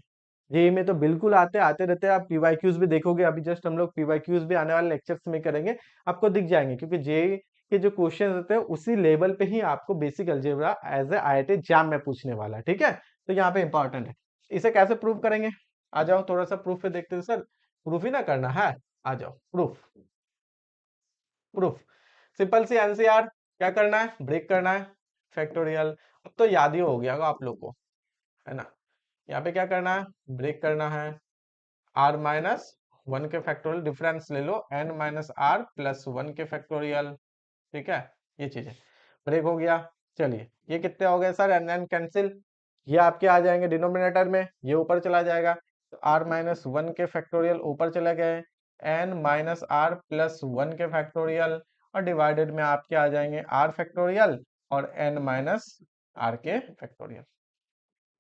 जेई में तो बिल्कुल आते रहते हैं, आप पीवाईक्यूज भी देखोगे, अभी जस्ट हम लोग पीवाईक्यूज भी आने वाले लेक्चर्स में करेंगे, आपको दिख जाएंगे, क्योंकि जेई के जो क्वेश्चन होते हैं उसी लेवल पे ही आपको basic algebra as a IIT exam में पूछने वाला है। ठीक है, तो यहाँ पे इंपॉर्टेंट है। इसे कैसे प्रूव करेंगे, आ जाओ थोड़ा सा प्रूफ पे देखते हैं। सर प्रूफ ही ना करना है, आ जाओ प्रूफ, प्रूफ सिंपल सी एनसीआर, क्या करना है, ब्रेक करना है फैक्टोरियल। अब तो याद ही हो गया होगा आप लोग को, है ना। यहाँ पे क्या करना है, ब्रेक करना है, r-1 के फैक्टोरियल, डिफरेंस ले लो n-r+1 के फैक्टोरियल। ठीक है, ये चीज है, ब्रेक हो गया। चलिए, ये कितने हो गए सर, एन एन कैंसिल, ये आपके आ जाएंगे डिनोमिनेटर में, ये ऊपर चला जाएगा, तो r-1 के फैक्टोरियल ऊपर चले गए, n-r+1 के फैक्टोरियल, और डिवाइडेड में आपके आ जाएंगे r फैक्टोरियल और n-r के फैक्टोरियल।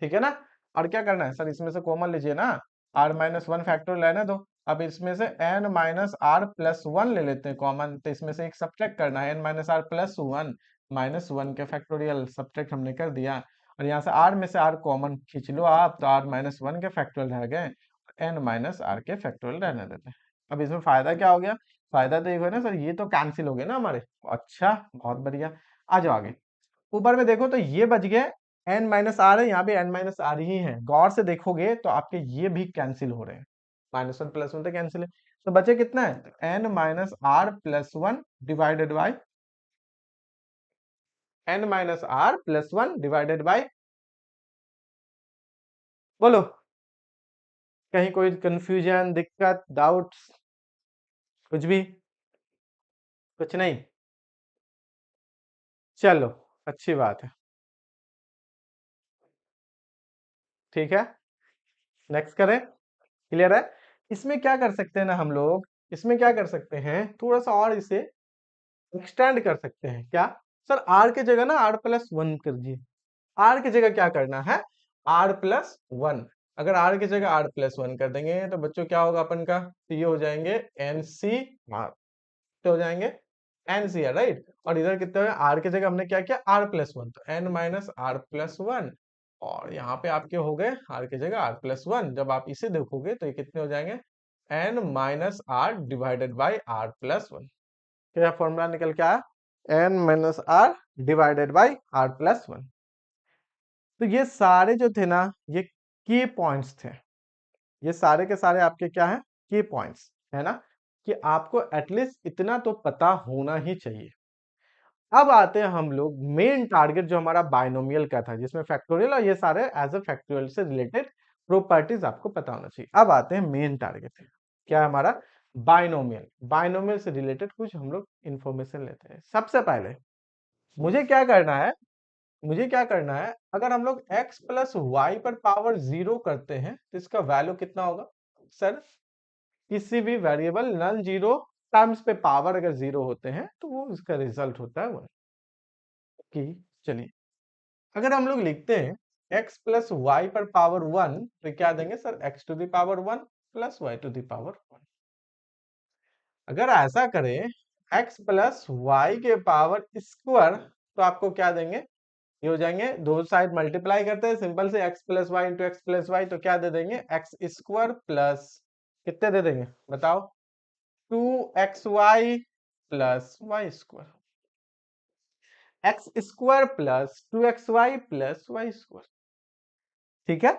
ठीक है ना। और क्या करना है सर, इसमें से कॉमन लीजिए ना, r-1 फैक्टोरियल लेने दो। अब इसमें से n-r+1 ले लेते हैं कॉमन, तो इसमें से एक सब्ट्रैक्ट करना है, n-r+1 -1 के फैक्टोरियल, सब्ट्रैक्ट हमने कर दिया। और यहाँ से r में से r कॉमन खींच लो आप, तो r-1 के फैक्टोरियल रह गए, n-r के फैक्टोरियल रहने देते हैं। अब इसमें फायदा क्या हो गया, फायदा तो एक है ना सर, ये तो कैंसिल हो गए ना हमारे। अच्छा, बहुत बढ़िया, आ जाओ आगे। ऊपर में देखो तो ये बच गए, n-r है, यहाँ भी n-r ही है। गौर से देखोगे तो आपके ये भी कैंसिल हो रहे हैं, -1 + 1 तो कैंसिल है, तो बचे कितना है, n-r+1 divided bye n-r+1 divided bye, बोलो कहीं कोई कंफ्यूजन, दिक्कत, डाउट्स, कुछ भी, कुछ नहीं, चलो अच्छी बात है। ठीक है, नेक्स्ट करें। क्लियर है? इसमें क्या कर सकते हैं ना हम लोग, इसमें क्या कर सकते हैं, थोड़ा सा और इसे एक्सटेंड कर सकते हैं। क्या सर, आर की जगह ना r+1 कर दीजिए। आर की जगह क्या करना है, r+1। अगर आर की जगह r+1 कर देंगे तो बच्चों क्या होगा अपन का, तो ये हो जाएंगे NCR, तो हो जाएंगे NCR, राइट। और इधर कितने हो, आर की जगह हमने क्या किया, r+1, तो n-r+1। और यहाँ पे आपके हो गए आर की जगह r+1। जब आप इसे देखोगे तो ये कितने हो जाएंगे, n-r डिवाइडेड बाई r+1। क्या फॉर्मूला निकल के आया, n-r डिवाइडेड बाई r+1। तो ये सारे जो थे ना, ये की पॉइंट्स थे। ये सारे के सारे आपके क्या है, की पॉइंट्स है ना, कि आपको एटलीस्ट इतना तो पता होना ही चाहिए। अब आते हैं हम लोग मेन टारगेट जो हमारा बाइनोमियल का था, जिसमें फैक्टोरियल और ये सारे एज अ फैक्टोरियल से रिलेटेड प्रॉपर्टीज आपको पता होना चाहिए। अब आते हैं मेन टारगेट, क्या है हमारा, बाइनोमियल। बाइनोमियल से रिलेटेड कुछ हम लोग इंफॉर्मेशन लेते हैं। सबसे पहले मुझे क्या करना है, मुझे क्या करना है, अगर हम लोग x+y पर पावर 0 करते हैं तो इसका वैल्यू कितना होगा सर, किसी भी वेरिएबल नॉन जीरो टर्म्स पे पावर अगर 0 होते हैं तो वो इसका रिजल्ट होता है 1। कि चलिए, अगर हम लोग लिखते हैं x+y पर पावर 1 तो क्या देंगे सर, x⁻1 प्लस y⁻1। अगर ऐसा करें x+y के पावर स्क्वायर तो आपको क्या देंगे, ये हो जाएंगे, दो साइड मल्टीप्लाई करते हैं सिंपल से, x+y इंटू x+y, तो क्या दे देंगे, x² प्लस कितने दे देंगे बताओ, 2xy plus y², x² plus 2xy plus y²। ठीक है,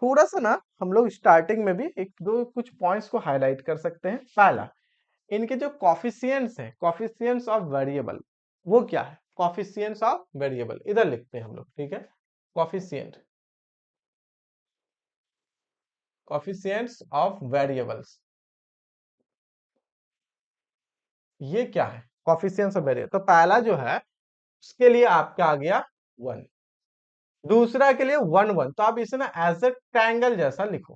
थोड़ा सा ना हम लोग स्टार्टिंग में भी एक दो कुछ पॉइंट्स को हाईलाइट कर सकते हैं। पहला, इनके जो कॉफिशिएंट्स हैं, कॉफिशिएंट्स ऑफ वेरिएबल, वो क्या है, कॉफिशिएंट्स ऑफ वेरिएबल इधर लिखते हैं हम लोग, ठीक है, कॉफिशिएंट, कॉफिशिएंट्स ऑफ वेरिएबल्स, ये क्या है, कॉफिशिएंट्स ऑफ वेरिएबल। तो पहला जो है उसके लिए आपका आ गया 1, दूसरा के लिए 1 1, तो आप इसे ना एज ए ट्रायंगल जैसा लिखो,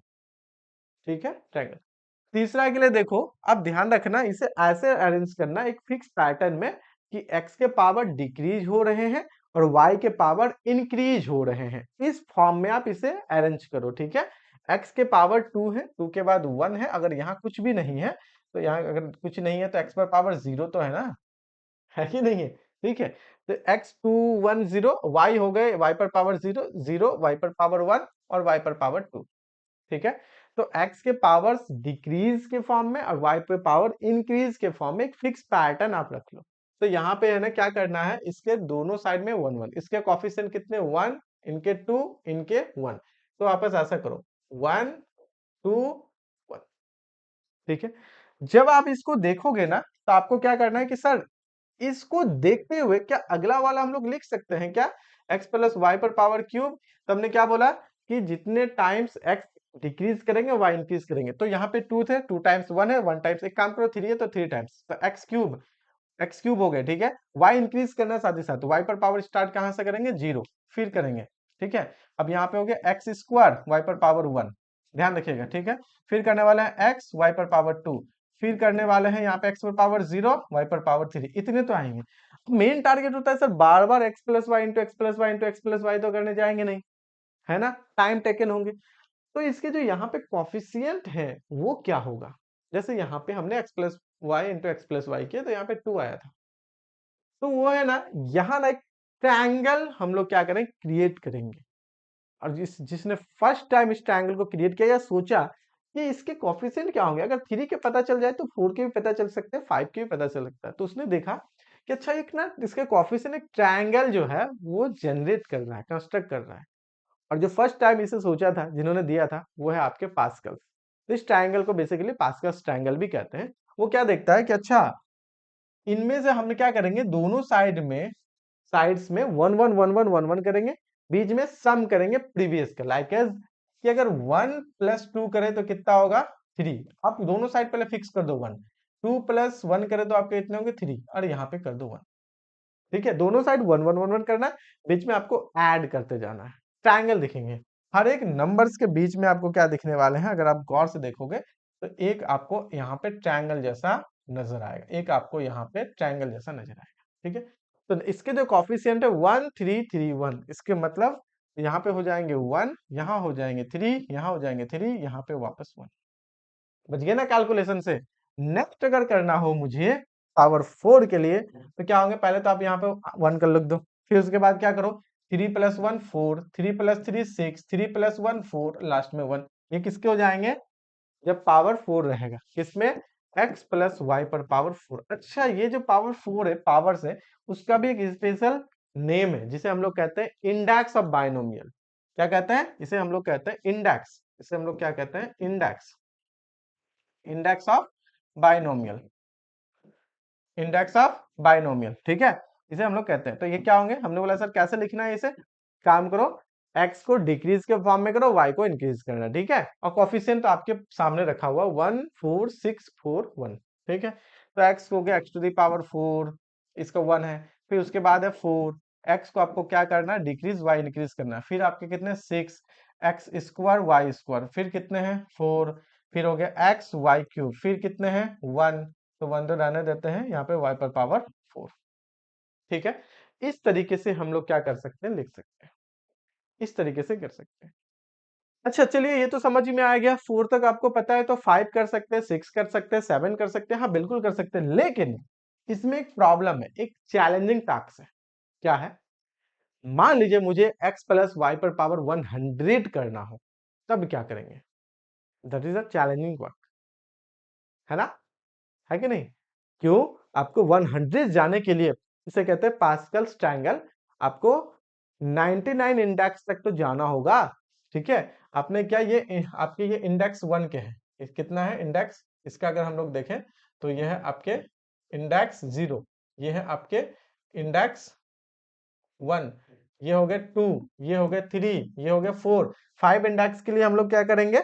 ठीक है, ट्रायंगल। तीसरा के लिए देखो, अब ध्यान रखना इसे ऐसे अरेंज करना एक फिक्स पैटर्न में कि x के पावर डिक्रीज हो रहे हैं और y के पावर इंक्रीज हो रहे हैं, इस फॉर्म में आप इसे अरेंज करो, ठीक है। x के पावर 2 है, 2 के बाद 1 है, अगर यहाँ कुछ भी नहीं है तो यहाँ अगर कुछ नहीं है तो x पर पावर 0 तो है ना, है कि नहीं है, ठीक है। तो x210 y हो गए, y पर पावर 0 0, y पर पावर 1 और y पर पावर 2, ठीक है। तो x के पावर्स डिक्रीज के फॉर्म में और y पे पावर इंक्रीज के फॉर्म में एक फिक्स पैटर्न आप रख लो। तो यहाँ पे है ना क्या करना है, इसके दोनों साइड में 1 1, इसके कॉफिशिएंट कितने 1, इनके 2, इनके 1, तो वापस ऐसा करो 1 2 1, ठीक है। जब आप इसको देखोगे ना तो आपको क्या करना है कि सर इसको देखते हुए क्या अगला वाला हम लोग लिख सकते हैं क्या, x+y पर पावर क्यूब। तो हमने क्या बोला कि जितने टाइम्स x डिक्रीज करेंगे y इंक्रीज करेंगे, तो यहाँ पे 2 थे, 2 टाइम्स 1 है, 1 टाइम्स, एक काम करो 3 है तो 3 टाइम्स, तो x³ हो गए, ठीक है। y इंक्रीज करना साथ ही साथ, y पर पावर स्टार्ट कहां से करेंगे, 0 फिर करेंगे, ठीक है। अब यहाँ पे हो गया x² y पर पावर 1, ध्यान रखिएगा, ठीक है। फिर करने वाले हैं x y पर पावर 2, फिर करने वाले हैं यहाँ पे x पर पावर 0 y पर पावर 3, इतने तो आएंगे। मेन टारगेट होता है सर बार बार x+y into x+y into x+y तो करने जाएंगे नहीं, है ना, टाइम टेकन होंगे। तो इसके जो यहाँ पे कॉफिशिएंट है वो क्या होगा, जैसे यहाँ पे हमने x+y इंटू x+y किया तो यहाँ पे 2 आया था, तो वो है ना, यहाँ ना एक ट्रायंगल हम लोग क्या करें, क्रिएट करेंगे। और जिसने फर्स्ट टाइम इस ट्रायंगल को क्रिएट किया या सोचा कि इसके कॉफिशिएंट क्या होंगे, अगर 3 के पता चल जाए तो 4 के भी पता चल सकते हैं, 5 के भी पता चल सकता है, तो उसने देखा कि अच्छा एक ना इसके कॉफिशिएंट एक ट्रायंगल जो है वो जनरेट कर रहा है, कंस्ट्रक्ट कर रहा है। और जो फर्स्ट टाइम इसे सोचा था, जिन्होंने दिया था, वो है आपके पास्कल। तो इस ट्रायंगल को बेसिकली पास्कल्स ट्रायंगल भी कहते हैं। वो क्या देखता है कि अच्छा इनमें से हम क्या करेंगे, दोनों साइड्स में 1 1 1 1 1 1 करेंगे, बीच में सम करेंगे प्रीवियस का, लाइक एज कि अगर 1 + 2 करें तो कितना होगा 3, आप दोनों साइड पहले फिक्स कर दो 1, 2 + 1 करें तो आपके इतने होंगे 3, और यहाँ पे कर दो 1, ठीक है। दोनों साइड 1 1 1 1 करना है, बीच में आपको ऐड करते जाना है, ट्रायंगल दिखेंगे। हर एक नंबर्स के बीच में आपको क्या दिखने वाले हैं, अगर आप गौर से देखोगे तो एक आपको यहाँ पे ट्रायंगल जैसा नजर आएगा, एक आपको यहाँ पे ट्रायंगल जैसा नजर आएगा। ठीक है, तो इसके जो कॉफिशिएंट है 1 3 3 1, इसके मतलब यहाँ पे हो जाएंगे 1, यहाँ हो जाएंगे 3, यहाँ हो जाएंगे 3, यहाँ पे वापस 1। बच गए ना कैलकुलेशन से। नेक्स्ट अगर करना हो मुझे पावर 4 के लिए तो क्या होंगे, पहले तो आप यहाँ पे 1 कर लिख दो, फिर उसके बाद क्या करो, 3 + 1 4, 3 + 3 6, 3 + 1 4, लास्ट में 1। ये किसके हो जाएंगे, जब पावर 4 रहेगा, किसमें, x + y पर पावर 4। अच्छा, ये जो पावर 4 है, पावर्स है, उसका भी एक स्पेशल नेम है जिसे हम लोग कहते हैं इंडेक्स ऑफ बाइनोमियल। क्या कहते हैं इसे, हम लोग कहते हैं इंडेक्स, इसे हम लोग क्या कहते हैं, index, index of binomial, index of binomial. ठीक है, इसे हम लोग कहते हैं। तो ये क्या होंगे, हमने बोला सर कैसे लिखना है इसे, काम करो, x को डिक्रीज के फॉर्म में करो, y को इंक्रीज करना। ठीक है, और कोफिशिएंट तो आपके सामने रखा हुआ 1 4 6 4 1। ठीक है, तो x हो गया x⁴, इसका 1 है, फिर उसके बाद है 4, x को आपको क्या करना है, डिक्रीज, y इंक्रीज करना है। फिर आपके कितने 6 x², y², फिर कितने हैं 4, फिर हो गया x y³, फिर कितने हैं 1, तो 1 तो रहने देते हैं, यहाँ पे y पर पावर 4। ठीक है, इस तरीके से हम लोग क्या कर सकते हैं, लिख सकते हैं, इस तरीके से कर सकते हैं। अच्छा चलिए, ये तो समझ में आ गया, 4 तक आपको पता है, तो 5 कर सकते हैं, 6 कर सकते हैं, 7 कर सकते हैं, हाँ बिल्कुल कर सकते हैं। लेकिन इसमें एक प्रॉब्लम है, एक चैलेंजिंग टास्क है। क्या है, मान लीजिए मुझे x + y पर पावर 100 करना हो, तब क्या करेंगे, that is a challenging work, है ना, है कि नहीं। क्यों, आपको 100 जाने के लिए, इसे कहते हैं पास्कल्स ट्रायंगल, आपको 99 इंडेक्स तक तो जाना होगा। ठीक है, आपने क्या, ये आपके ये इंडेक्स 1 के हैं, कितना है इंडेक्स इसका, अगर हम लोग देखें तो ये है आपके इंडेक्स 0, ये है आपके इंडेक्स 1, ये हो गए 2, ये हो गए 3, ये हो गया 4। 5 इंडेक्स के लिए हम लोग क्या करेंगे,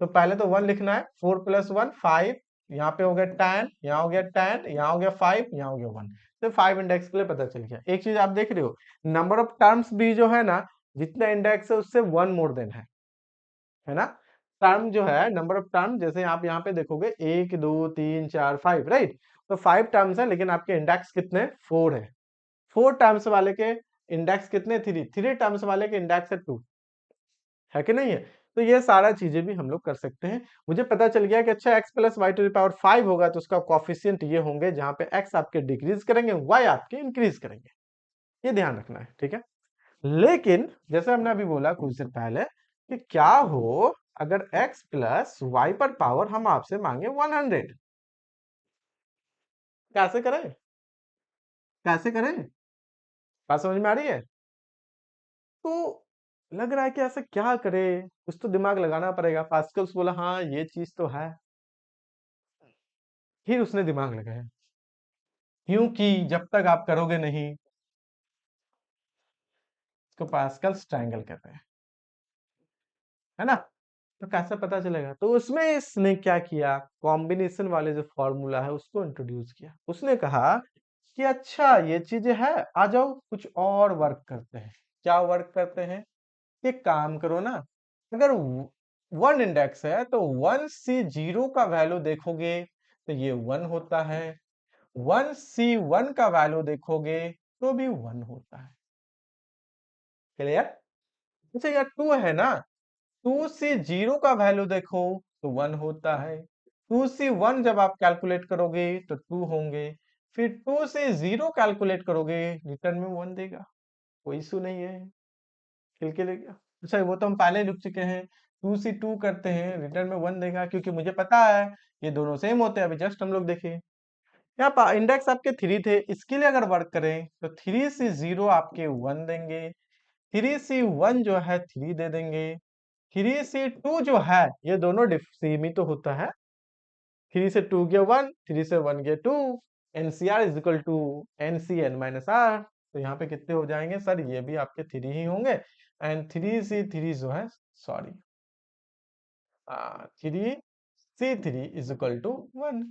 तो पहले तो 1 लिखना है, 4 + 1 5, यहाँ पे हो गया 10, यहाँ हो गया 10, यहाँ हो गया 5, यहाँ हो गया 1। तो 5 इंडेक्स के लिए पता चल गया। एक चीज आप देख रहे हो, नंबर ऑफ टर्म्स भी जो है ना, जितना इंडेक्स है उससे 1 मोर देन है ना। टर्म जो है, नंबर ऑफ टर्म, जैसे आप यहाँ पे देखोगे 1 2 3 4 5, राइट, तो 5 टर्म्स है, लेकिन आपके इंडेक्स कितने, 4 है। 4 टर्म्स वाले के इंडेक्स कितने, 3, 3 टर्म्स वाले के इंडेक्स है 2, है कि नहीं है। तो ये सारा चीजें भी हम लोग कर सकते हैं। मुझे पता चल गया कि अच्छा x + y⁵ होगा, तो उसका कॉफिशिएंट ये होंगे, जहां पे x आपके डिक्रीज करेंगे, y आपके इंक्रीज करेंगे, ये ध्यान रखना है। ठीक है, लेकिन जैसे हमने अभी बोला कुछ देर पहले कि क्या हो अगर x + y पर पावर हम आपसे मांगे 100, कैसे करें, कैसे करें, बात समझ में आ रही है। तो लग रहा है कि ऐसा क्या करें, कुछ तो दिमाग लगाना पड़ेगा। पास्कल्स बोला हाँ ये चीज तो है, फिर उसने दिमाग लगाया, क्योंकि जब तक आप करोगे नहीं, इसको पास्कल्स ट्रायंगल कहते हैं, है ना। तो कैसे पता चलेगा, तो उसमें इसने क्या किया, कॉम्बिनेशन वाले जो फॉर्मूला है उसको इंट्रोड्यूस किया। उसने कहा कि अच्छा ये चीजें है, आ जाओ कुछ और वर्क करते हैं। क्या वर्क करते हैं, एक काम करो ना, अगर 1 इंडेक्स है तो 1 से 0 का वैल्यू देखोगे तो ये 1 होता है, 1 से 1 का वैल्यू देखोगे तो भी 1 होता है। क्लियर। अच्छा यार 2 है ना, 2 से 0 का वैल्यू देखो तो 1 होता है, 2 से 1 जब आप कैलकुलेट करोगे तो 2 होंगे, फिर 2 से 0 कैलकुलेट करोगे, रिटर्न में 1 देगा, कोई इशू नहीं है। खेल के लेगा, अच्छा वो तो हम पहले लिख चुके हैं, 2 से 2 करते हैं, रिटर्न में 1 देगा, क्योंकि मुझे पता है ये दोनों सेम होते हैं। अभी जस्ट हम लोग देखे, यहाँ इंडेक्स आपके 3 थे, इसके लिए अगर वर्क करें तो 3 से 0 आपके 1 देंगे, 3 से 1 जो है 3 दे देंगे, 3 से 2 जो है, ये दोनों सेम ही तो होता है, 3 से 2 गया 1, 3 से 1 गया 2, NCR is equal to NCN minus R. तो यहाँ पे कितने हो जाएंगे सर, ये भी आपके 3 ही होंगे, एंड 3 से 3 जो है, सॉरी, 3 से 3 इज इक्वल टू 1।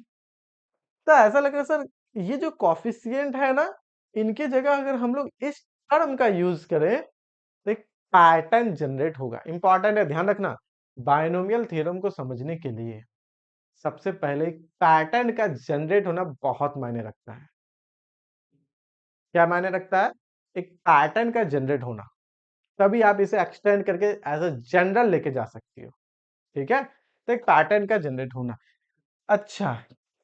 तो ऐसा लग रहा है सर, ये जो कॉफिशिएंट है ना, इनके जगह अगर हम लोग इस टर्म का यूज करें, तो एक पैटर्न जनरेट होगा। इंपॉर्टेंट है, ध्यान रखना। बायनोमियल थ्योरम को समझने के लिए सबसे पहले पैटर्न का जनरेट होना बहुत मायने रखता है। क्या मायने रखता है? एक पैटर्न का जनरेट होना, तभी आप इसे एक्सटेंड करके एज अ जनरल लेके जा सकती हो। ठीक है, तो एक पैटर्न का जनरेट होना। अच्छा,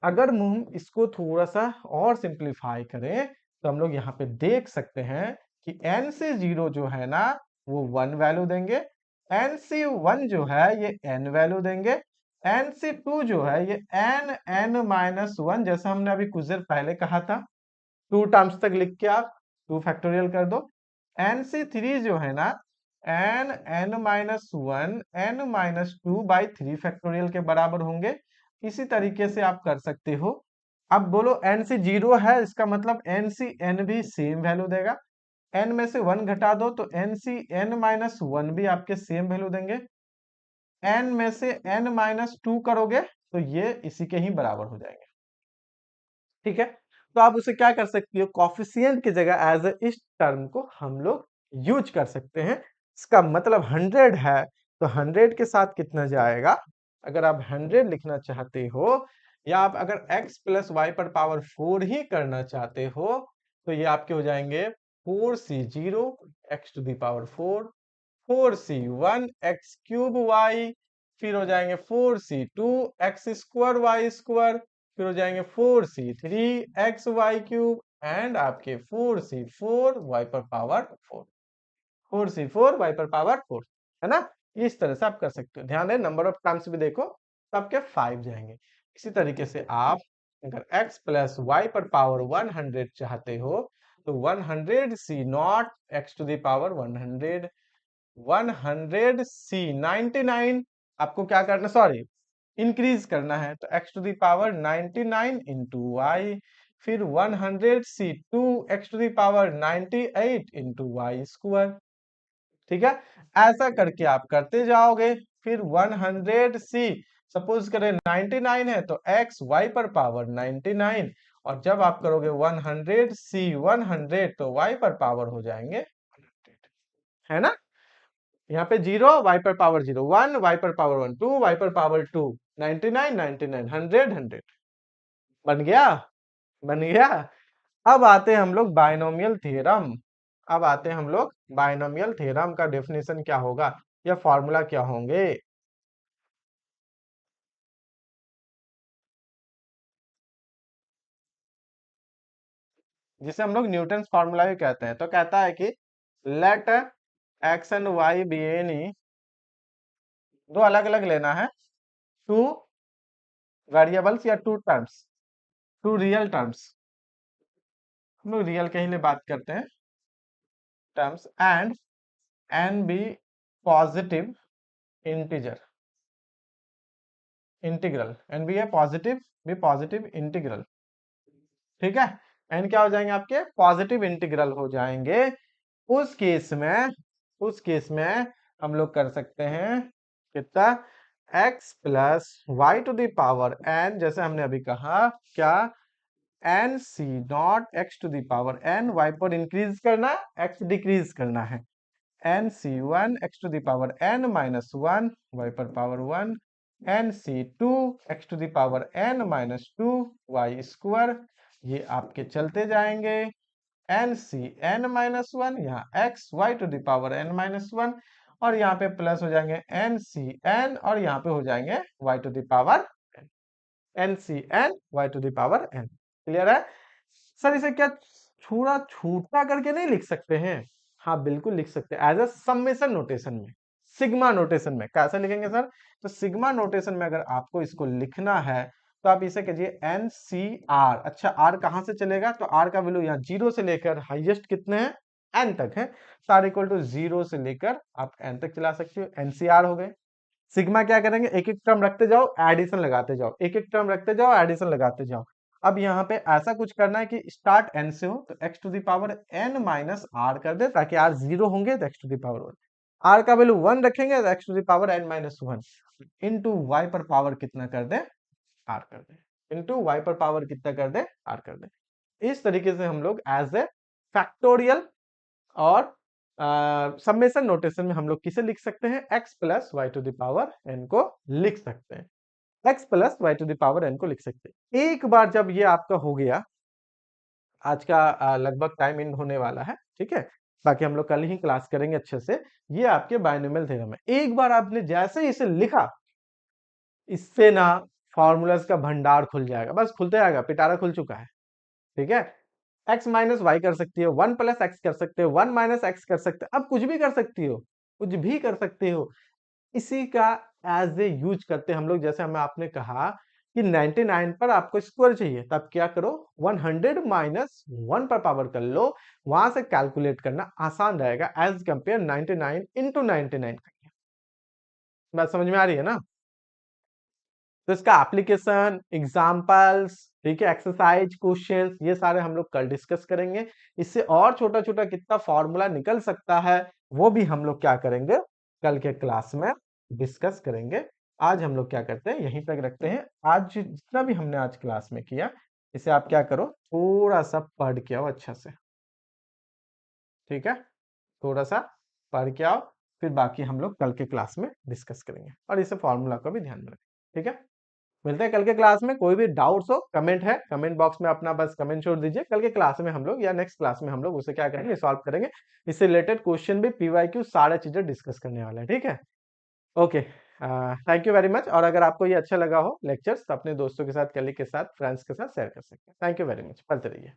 अगर हम इसको थोड़ा सा और सिंप्लीफाई करें तो हम लोग यहाँ पे देख सकते हैं कि n से 0 जो है ना वो 1 वैल्यू देंगे, n से 1 जो है ये n वैल्यू देंगे, n से 2 जो है ये n माइनस 1, जैसा हमने अभी कुछ देर पहले कहा था। 2 टर्म्स तक लिख के आप 2 फैक्टोरियल कर दो। n से 3 जो है ना n minus 1 n minus 2 by 3 factorial के बराबर होंगे। इसी तरीके से आप कर सकते हो। अब बोलो n से 0 है, इसका मतलब n से n भी सेम वैल्यू देगा। n में से 1 घटा दो तो n से n माइनस 1 भी आपके सेम वैल्यू देंगे। n में से n माइनस 2 करोगे तो ये इसी के ही बराबर हो जाएंगे। ठीक है, तो आप उसे क्या कर सकती हो, कॉफिशिएंट की जगह एज इस टर्म को हम लोग यूज कर सकते हैं। इसका मतलब 100 है तो 100 के साथ कितना जाएगा, अगर आप 100 लिखना चाहते हो या आप अगर x प्लस वाई पर पावर 4 ही करना चाहते हो तो ये आपके हो जाएंगे 4c0 x to the power 4, 4c1 x cube y, फिर हो जाएंगे 4c2 x square y square, फिर हो जाएंगे 4c3 x Y cube and आपके 4c4 y पर पावर 4, 4c4 y पर पावर 4, है ना। इस तरह से आप कर सकते हो। ध्यान दें, नंबर ऑफ टर्म्स भी देखो, सबके 5 जाएंगे। इसी तरीके से आप अगर x प्लस वाई पर पावर 100 चाहते हो तो 100 c not x to the power 100, 100 c 99 आपको क्या करना, सॉरी इंक्रीज करना है तो x to the power 99 into Y, फिर 100 c 2 x टू द पावर 98 इंटू वाई स्क्वायर। ठीक है, ऐसा करके आप करते जाओगे। फिर 100 c, सपोज करें 99 है तो x y पर पावर 99, और जब आप करोगे 100 c 100 तो y पर पावर हो जाएंगे 100, है ना। यहाँ पे 0 y पर पावर 0 1, y पर पावर 1 2, y पर पावर 2, 99 99 100 100, बन गया, बन गया। अब आते हैं हम लोग बायनोमियल थ्योरम। अब आते हैं हम लोग बायनोमियल थ्योरम का डेफिनेशन क्या होगा या फॉर्मूला क्या होंगे। जिसे हम लोग न्यूटन फॉर्मूला भी कहते हैं, तो कहता है कि let x and y be any, दो अलग अलग लेना है, टू वेरिएबल्स या two terms, two real terms, हम लोग रियल के ही लिए बात करते हैं, terms and n be positive integer, integral, n be a positive, be positive integral. ठीक है, एन क्या हो जाएंगे आपके पॉजिटिव इंटीग्रल हो जाएंगे। उस केस में, उस केस में हम लोग कर सकते हैं कितना, x plus y to the power n, जैसे हमने अभी कहा क्या, n C nought x to the power n, y पर इंक्रीज करना x डिक्रीज करना है, n C one x to the power n minus one, y पर power 1, n C two x to the power n minus 2 y square. ये आपके चलते जाएंगे, n C N minus one, यहाँ x y to the power n minus one, और यहाँ पे plus हो जाएंगे एन सी एन, और यहाँ पे हो जाएंगे y to the power n C n y to the power n. Clear है सर? इसे क्या थोड़ा छोटा करके नहीं लिख सकते हैं? हाँ बिल्कुल लिख सकते हैं, एज अ समेशन नोटेशन में, सिग्मा नोटेशन में। कैसे लिखेंगे सर? तो सिग्मा नोटेशन में अगर आपको इसको लिखना है तो आप इसे कहिए एन सी आर। अच्छा, आर कहां से चलेगा? तो आर का वैल्यू यहाँ 0 से लेकर हाईएस्ट कितने हैं, एन तक है, तो आर इक्वल टू 0 से लेकर आप एन तक चला सकते हो, एनसीआर हो गए। सिग्मा क्या करेंगे, एक एक टर्म रखते जाओ, एडिशन लगाते जाओ, एक एक टर्म रखते जाओ, एडिशन लगाते जाओ। अब यहाँ पे ऐसा कुछ करना है कि स्टार्ट एन से हो तो x to the power n minus r कर दे, ताकि आर 0 होंगे तो x to the power 1, r का वैल्यू 1 रखेंगे तो x to the power n minus 1 into y पर पावर कितना कर दे, आर कर दे, इंटू वाई पर पावर कितना कर दे, आर कर दे। इस तरीके से हम लोग एज ए फैक्टोरियल और समेशन नोटेशन में हम लोग किसे लिख सकते हैं, x plus y to the power n को लिख सकते हैं, x plus y to the power n को लिख सकते हैं। एक बार जब ये आपका हो गया, आज का लगभग टाइम इन होने वाला है, ठीक है, बाकी हम लोग कल ही क्लास करेंगे अच्छे से। ये आपके बायनोमियल थ्योरम है। एक बार आपने जैसे ही इसे लिखा, इससे ना फॉर्मूलाज का भंडार खुल जाएगा, बस खुलते जाएगा, पिटारा खुल चुका है, ठीक है। x माइनस वाई कर सकती हो, 1 प्लस एक्स कर सकते हो, 1 माइनस एक्स कर सकते हो, अब कुछ भी कर सकती हो, कुछ भी कर सकते हो। इसी का एज ए यूज करते हम लोग, जैसे हमें आपने कहा कि 99 पर आपको स्क्वायर चाहिए, तब क्या करो, 100 माइनस 1 पर पावर कर लो, वहां से कैलकुलेट करना आसान रहेगा एज कंपेयर 99 इंटू 99 करके। बात समझ में आ रही है ना? तो इसका एप्लीकेशन, एग्जाम्पल्स, ठीक है, एक्सरसाइज, क्वेश्चंस, ये सारे हम लोग कल डिस्कस करेंगे। इससे और छोटा छोटा कितना फॉर्मूला निकल सकता है, वो भी हम लोग क्या करेंगे, कल के क्लास में डिस्कस करेंगे। आज हम लोग क्या करते हैं, यहीं तक रखते हैं। आज जितना भी हमने आज क्लास में किया, इसे आप क्या करो, थोड़ा सा पढ़ के आओ अच्छा से, ठीक है, थोड़ा सा पढ़ के आओ, फिर बाकी हम लोग कल के क्लास में डिस्कस करेंगे, और इसे फॉर्मूला का भी ध्यान में रखें, ठीक है। मिलते हैं कल के क्लास में। कोई भी डाउट्स हो, कमेंट है, कमेंट बॉक्स में अपना बस कमेंट छोड़ दीजिए। कल के क्लास में हम लोग या नेक्स्ट क्लास में हम लोग उसे क्या करेंगे, सॉल्व करेंगे। इससे रिलेटेड क्वेश्चन भी, पीवाईक्यू, सारे चीजें डिस्कस करने वाले हैं, ठीक है। Okay, thank you very much. और अगर आपको ये अच्छा लगा हो लेक्चर्स, तो अपने दोस्तों के साथ, कलीग के साथ, फ्रेंड्स के साथ शेयर कर सकते हैं। थैंक यू वेरी मच, पढ़ते रहिए।